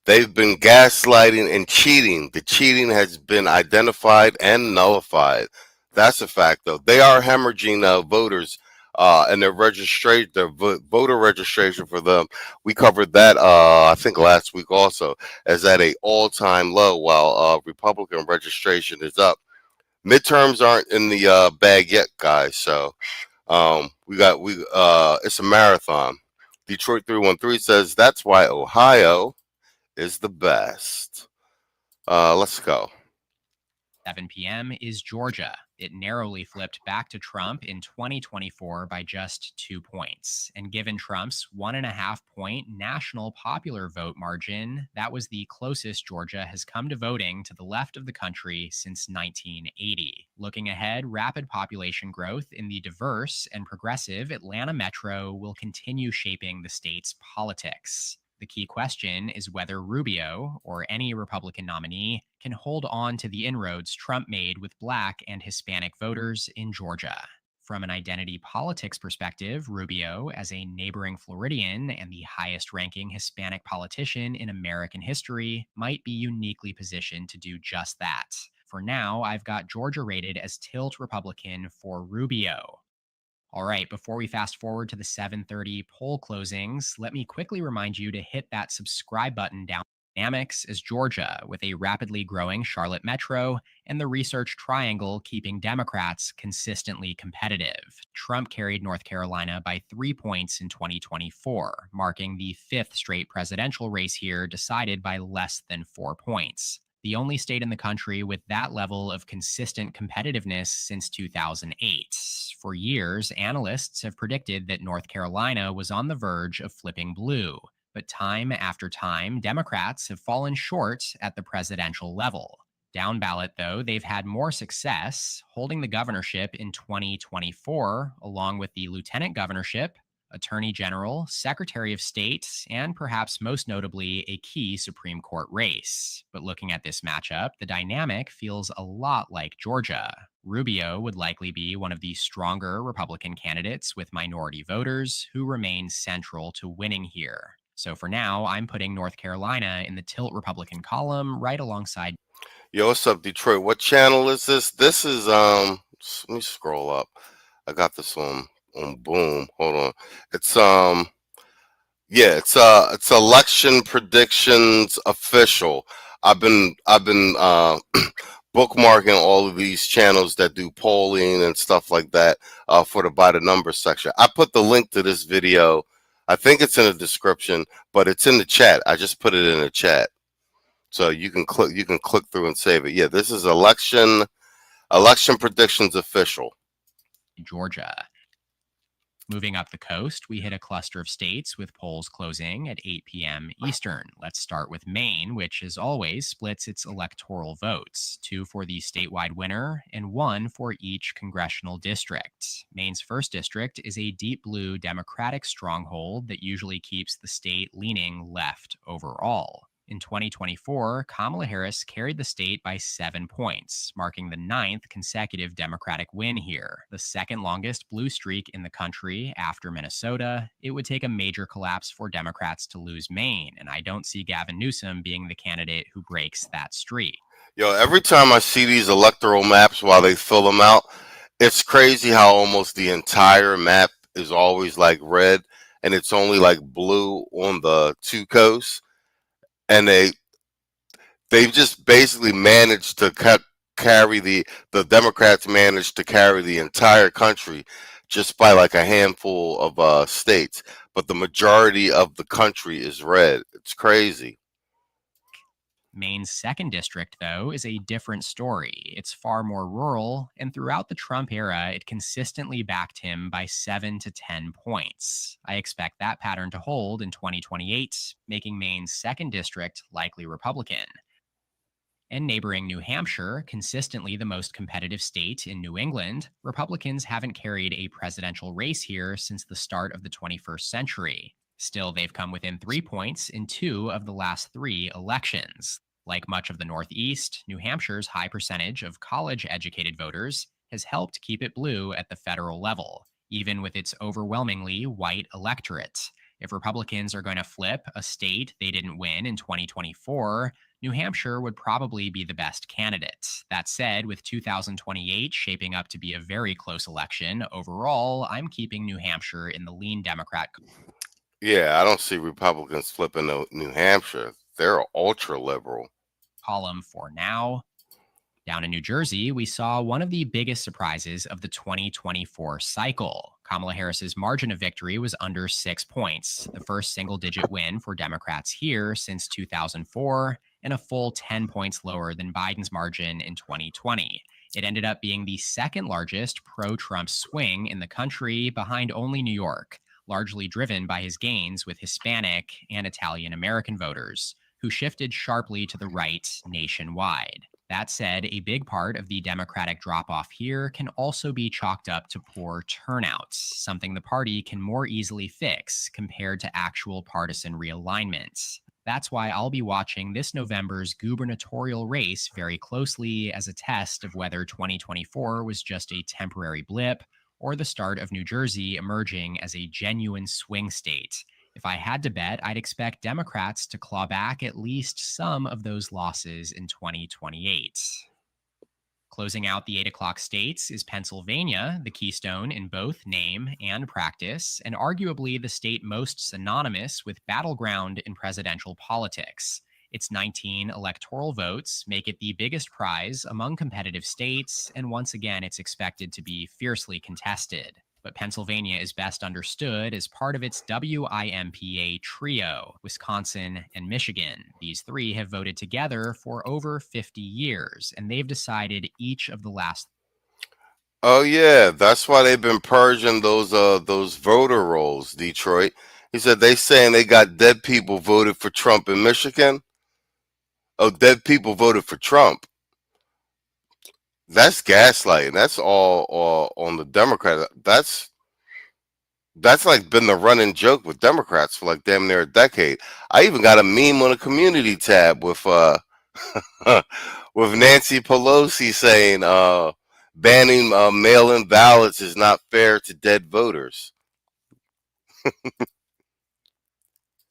They've been gaslighting and cheating. The cheating has been identified and nullified. That's a fact, though. They are hemorrhaging voters and their registration, their voter registration for them. We covered that, I think, last week also, as at an all-time low, while Republican registration is up. Midterms aren't in the bag yet, guys. So it's a marathon. Detroit 313 says that's why Ohio is the best. Let's go. 7 p.m. is Georgia. It narrowly flipped back to Trump in 2024 by just 2 points. And given Trump's 1.5-point national popular vote margin, that was the closest Georgia has come to voting to the left of the country since 1980. Looking ahead, rapid population growth in the diverse and progressive Atlanta metro will continue shaping the state's politics. The key question is whether Rubio, or any Republican nominee, can hold on to the inroads Trump made with Black and Hispanic voters in Georgia. From an identity politics perspective, Rubio, as a neighboring Floridian and the highest-ranking Hispanic politician in American history, might be uniquely positioned to do just that. For now, I've got Georgia rated as tilt Republican for Rubio. All right, before we fast forward to the 7:30 poll closings, let me quickly remind you to hit that subscribe button down. Dynamics is Georgia, with a rapidly growing Charlotte metro and the research triangle keeping Democrats consistently competitive. Trump carried North Carolina by 3 points in 2024, marking the 5th straight presidential race here decided by less than 4 points. The only state in the country with that level of consistent competitiveness since 2008. For years, analysts have predicted that North Carolina was on the verge of flipping blue, but time after time, Democrats have fallen short at the presidential level. Down ballot, though, they've had more success, holding the governorship in 2024, along with the lieutenant governorship, Attorney General, Secretary of State, and perhaps most notably, a key Supreme Court race. But looking at this matchup, the dynamic feels a lot like Georgia. Rubio would likely be one of the stronger Republican candidates with minority voters who remain central to winning here. So for now, I'm putting North Carolina in the tilt Republican column right alongside. Yo, what's up, Detroit? What channel is this? This is let me scroll up. I got this on Boom. Hold on. It's it's election predictions official. I've been bookmarking all of these channels that do polling and stuff like that for the by the numbers section. I put the link to this video. I think it's in the description, but it's in the chat. I just put it in the chat. So you can click through and save it. Yeah, this is election predictions official. Georgia. Moving up the coast, we hit a cluster of states with polls closing at 8 p.m. Eastern. Let's start with Maine, which, as always, splits its electoral votes, 2 for the statewide winner and 1 for each congressional district. Maine's first district is a deep blue Democratic stronghold that usually keeps the state leaning left overall. In 2024, Kamala Harris carried the state by 7 points, marking the 9th consecutive Democratic win here, the second longest blue streak in the country after Minnesota. It would take a major collapse for Democrats to lose Maine, and I don't see Gavin Newsom being the candidate who breaks that streak. Yo, every time I see these electoral maps while they fill them out, it's crazy how almost the entire map is always like red, and it's only like blue on the 2 coasts. And they've just basically managed to carry the Democrats managed to carry the entire country just by like a handful of states, but the majority of the country is red. It's crazy. Maine's second district, though, is a different story. It's far more rural, and throughout the Trump era, it consistently backed him by 7 to 10 points. I expect that pattern to hold in 2028, making Maine's second district likely Republican. And neighboring New Hampshire, consistently the most competitive state in New England, Republicans haven't carried a presidential race here since the start of the 21st century. Still, they've come within 3 points in 2 of the last 3 elections. Like much of the Northeast, New Hampshire's high percentage of college-educated voters has helped keep it blue at the federal level, even with its overwhelmingly white electorate. If Republicans are going to flip a state they didn't win in 2024, New Hampshire would probably be the best candidate. That said, with 2028 shaping up to be a very close election, overall, I'm keeping New Hampshire in the lean Democrat. Yeah, I don't see Republicans flipping New Hampshire. They're ultra-liberal. Column for now. Down in New Jersey, we saw one of the biggest surprises of the 2024 cycle. Kamala Harris's margin of victory was under 6 points, the first single-digit win for Democrats here since 2004, and a full 10 points lower than Biden's margin in 2020. It ended up being the second largest pro-Trump swing in the country, behind only New York, largely driven by his gains with Hispanic and Italian-American voters, who shifted sharply to the right nationwide. That said, a big part of the Democratic drop-off here can also be chalked up to poor turnout, something the party can more easily fix compared to actual partisan realignment. That's why I'll be watching this November's gubernatorial race very closely as a test of whether 2024 was just a temporary blip or the start of New Jersey emerging as a genuine swing state. If I had to bet, I'd expect Democrats to claw back at least some of those losses in 2028. Closing out the 8 o'clock states is Pennsylvania, the keystone in both name and practice, and arguably the state most synonymous with battleground in presidential politics. Its 19 electoral votes make it the biggest prize among competitive states, and once again, it's expected to be fiercely contested. But Pennsylvania is best understood as part of its WIMPA trio, Wisconsin and Michigan. These 3 have voted together for over 50 years, and they've decided each of the last. Oh yeah, that's why they've been purging those voter rolls, Detroit. He said they saying they got dead people voted for Trump in Michigan. Oh, dead people voted for Trump. That's gaslighting. That's all on the Democrats. That's like been the running joke with Democrats for like damn near a decade. I even got a meme on a community tab with with Nancy Pelosi saying banning mail-in ballots is not fair to dead voters.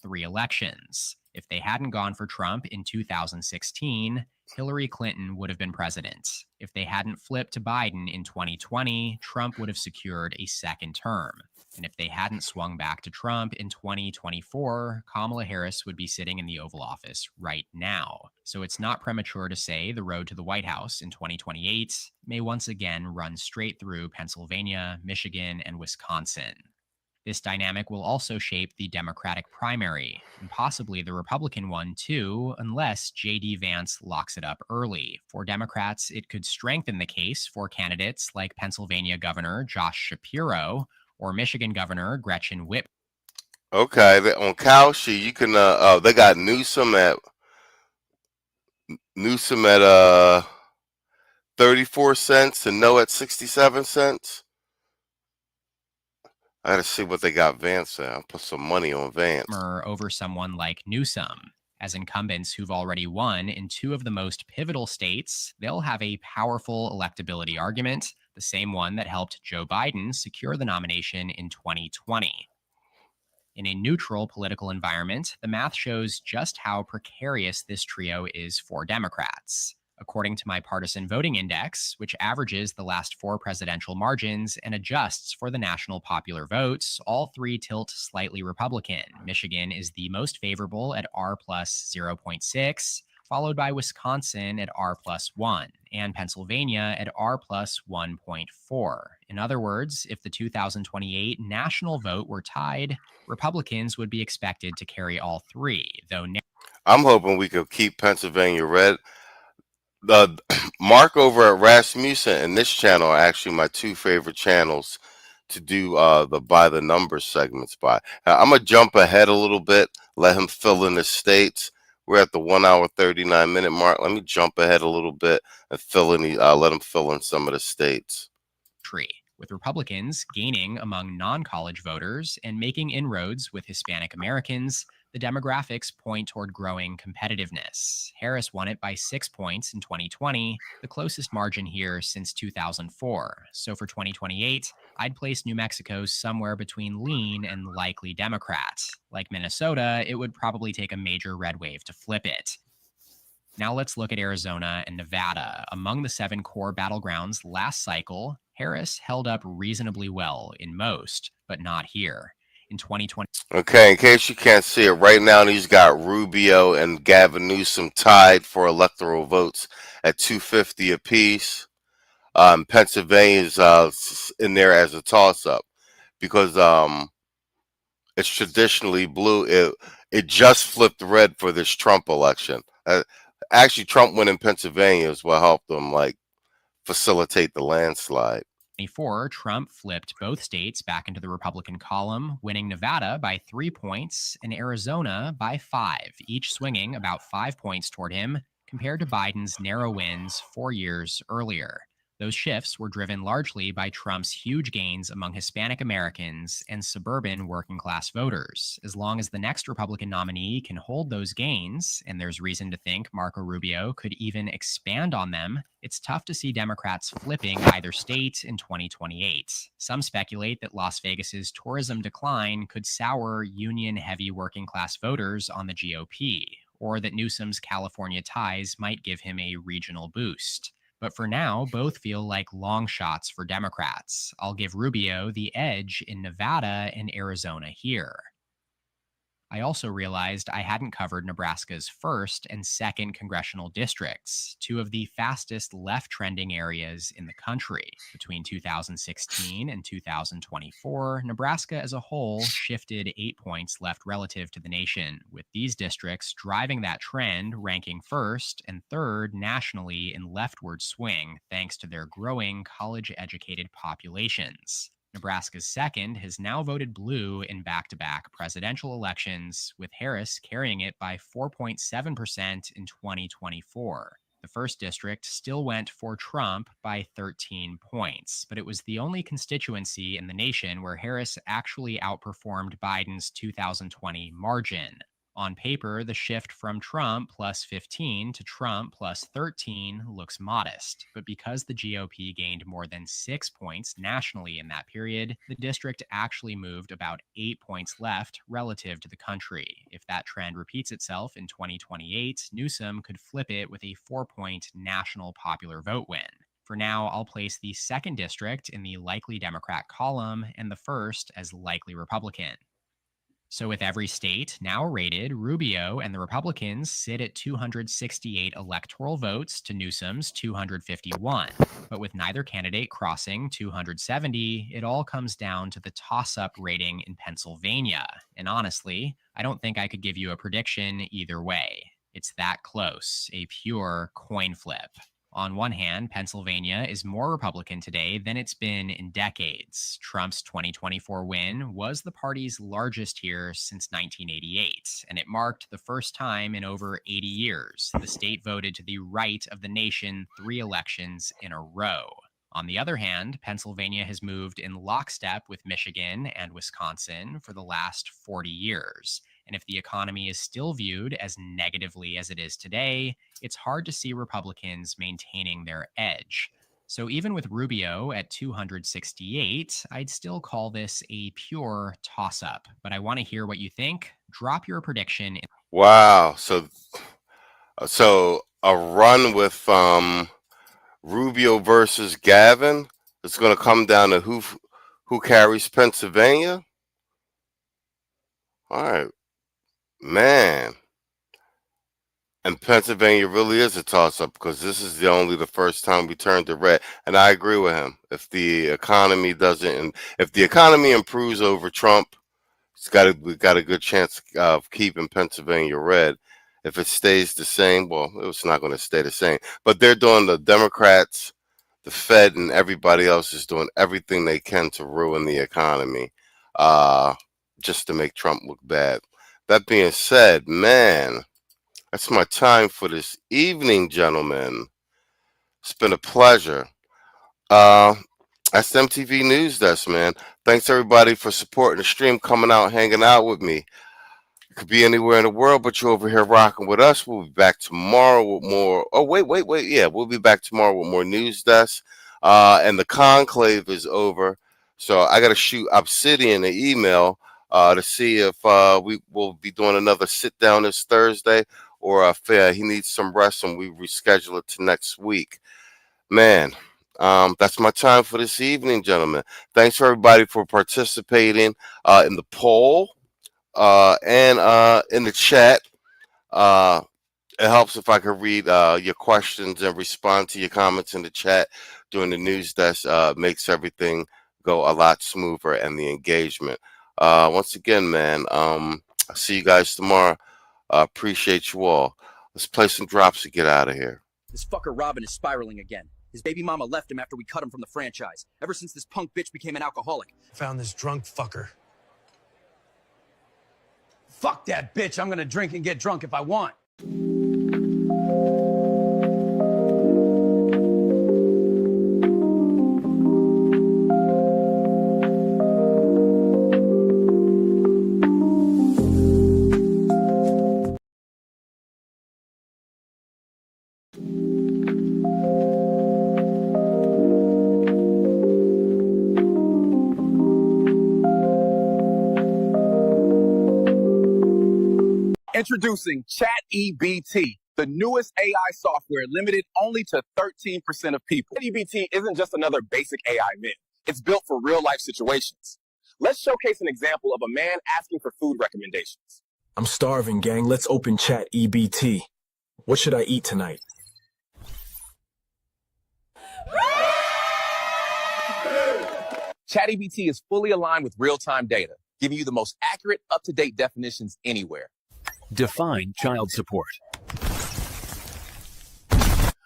3 elections. If they hadn't gone for Trump in 2016, Hillary Clinton would have been president. If they hadn't flipped to Biden in 2020, Trump would have secured a second term. And if they hadn't swung back to Trump in 2024, Kamala Harris would be sitting in the Oval Office right now. So it's not premature to say the road to the White House in 2028 may once again run straight through Pennsylvania, Michigan, and Wisconsin. This dynamic will also shape the Democratic primary, and possibly the Republican one too, unless J.D. Vance locks it up early. For Democrats, it could strengthen the case for candidates like Pennsylvania Governor Josh Shapiro or Michigan Governor Gretchen Whitmer. Okay, on �H𝐿 you can they got Newsom at 34 cents and no at 67 cents. I gotta see what they got Vance at. I'll put some money on Vance. Over someone like Newsom. As incumbents who've already won in two of the most pivotal states, they'll have a powerful electability argument, the same one that helped Joe Biden secure the nomination in 2020. In a neutral political environment, the math shows just how precarious this trio is for Democrats. According to my partisan voting index, which averages the last 4 presidential margins and adjusts for the national popular votes, all three tilt slightly Republican. Michigan is the most favorable at R plus 0.6, followed by Wisconsin at R plus 1, and Pennsylvania at R plus 1.4. In other words, if the 2028 national vote were tied, Republicans would be expected to carry all three, though I'm hoping we could keep Pennsylvania red. The Mark over at Rasmussen and this channel are actually my 2 favorite channels to do the by the numbers segments by. I'm gonna jump ahead a little bit, let him fill in the states. We're at the 1 hour 39 minute mark. Let me jump ahead a little bit and fill in let him fill in some of the states. With Republicans gaining among non-college voters and making inroads with Hispanic Americans, the demographics point toward growing competitiveness. Harris won it by 6 points in 2020, the closest margin here since 2004. So for 2028, I'd place New Mexico somewhere between lean and likely Democrat. Like Minnesota, it would probably take a major red wave to flip it. Now let's look at Arizona and Nevada. Among the 7 core battlegrounds last cycle, Harris held up reasonably well in most, but not here. In 2020. Okay, in case you can't see it, right now he's got Rubio and Gavin Newsom tied for electoral votes at 250 apiece. Pennsylvania's in there as a toss-up because it's traditionally blue. It just flipped red for this Trump election. Actually, Trump winning Pennsylvania is what helped them facilitate the landslide. 2024, Trump flipped both states back into the Republican column, winning Nevada by 3 points and Arizona by 5, each swinging about 5 points toward him, compared to Biden's narrow wins 4 years earlier. Those shifts were driven largely by Trump's huge gains among Hispanic Americans and suburban working-class voters. As long as the next Republican nominee can hold those gains, and there's reason to think Marco Rubio could even expand on them, it's tough to see Democrats flipping either state in 2028. Some speculate that Las Vegas's tourism decline could sour union-heavy working-class voters on the GOP, or that Newsom's California ties might give him a regional boost. But for now, both feel like long shots for Democrats. I'll give Rubio the edge in Nevada and Arizona here. I also realized I hadn't covered Nebraska's 1st and 2nd congressional districts, 2 of the fastest left-trending areas in the country. Between 2016 and 2024, Nebraska as a whole shifted 8 points left relative to the nation, with these districts driving that trend, ranking 1st and 3rd nationally in leftward swing thanks to their growing college-educated populations. Nebraska's 2nd has now voted blue in back-to-back presidential elections, with Harris carrying it by 4.7% in 2024. The 1st district still went for Trump by 13 points, but it was the only constituency in the nation where Harris actually outperformed Biden's 2020 margin. On paper, the shift from Trump plus 15 to Trump plus 13 looks modest, but because the GOP gained more than 6 points nationally in that period, the district actually moved about 8 points left relative to the country. If that trend repeats itself in 2028, Newsom could flip it with a 4-point national popular vote win. For now, I'll place the 2nd district in the likely Democrat column and the 1st as likely Republican. So with every state now rated, Rubio and the Republicans sit at 268 electoral votes to Newsom's 251. But with neither candidate crossing 270, it all comes down to the toss-up rating in Pennsylvania. And honestly, I don't think I could give you a prediction either way. It's that close, a pure coin flip. On one hand, Pennsylvania is more Republican today than it's been in decades. Trump's 2024 win was the party's largest here since 1988, and it marked the first time in over 80 years the state voted to the right of the nation 3 elections in a row. On the other hand, Pennsylvania has moved in lockstep with Michigan and Wisconsin for the last 40 years. And if the economy is still viewed as negatively as it is today, it's hard to see Republicans maintaining their edge. So even with Rubio at 268, I'd still call this a pure toss-up. But I want to hear what you think. Drop your prediction. Wow. So a run with Rubio versus Gavin. It's going to come down to who carries Pennsylvania. All right. Man, and Pennsylvania really is a toss-up because this is the first time we turned to red. And I agree with him. If the economy improves over Trump, we got a good chance of keeping Pennsylvania red. If it stays the same, well, it's not going to stay the same. But they're doing, the Democrats, the Fed, and everybody else is doing everything they can to ruin the economy, just to make Trump look bad. That being said, man, that's my time for this evening, gentlemen. It's been a pleasure. That's the MTV News Desk, man. Thanks, everybody, for supporting the stream, coming out, hanging out with me. You could be anywhere in the world, but you're over here rocking with us. We'll be back tomorrow with more. Oh, wait. Yeah, we'll be back tomorrow with more News Desk. And the conclave is over. So I got to shoot Obsidian an email to see if we will be doing another sit down this Thursday, or if he needs some rest and we reschedule it to next week. Man, that's my time for this evening, gentlemen. Thanks for everybody for participating in the poll and in the chat. It helps if I can read your questions and respond to your comments in the chat during the news desk. Makes everything go a lot smoother, and the engagement. Once again, man, I'll see you guys tomorrow. Appreciate you all. Let's play some drops to get out of here. This fucker Robin is spiraling again. His baby mama left him after we cut him from the franchise. Ever since this punk bitch became an alcoholic. Found this drunk fucker. Fuck that bitch. I'm gonna drink and get drunk if I want. Introducing ChatEBT, the newest AI software limited only to 13% of people. ChatEBT isn't just another basic AI myth. It's built for real-life situations. Let's showcase an example of a man asking for food recommendations. I'm starving, gang. Let's open ChatEBT. What should I eat tonight? ChatEBT is fully aligned with real-time data, giving you the most accurate, up-to-date definitions anywhere. Define child support.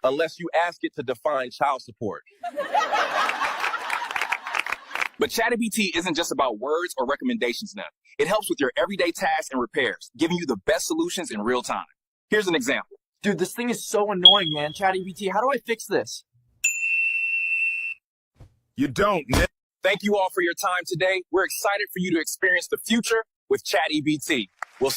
Unless you ask it to define child support. But ChatEBT isn't just about words or recommendations now. It helps with your everyday tasks and repairs, giving you the best solutions in real time. Here's an example. Dude, this thing is so annoying, man. ChatEBT, how do I fix this? You don't, man. Thank you all for your time today. We're excited for you to experience the future with ChatEBT. We'll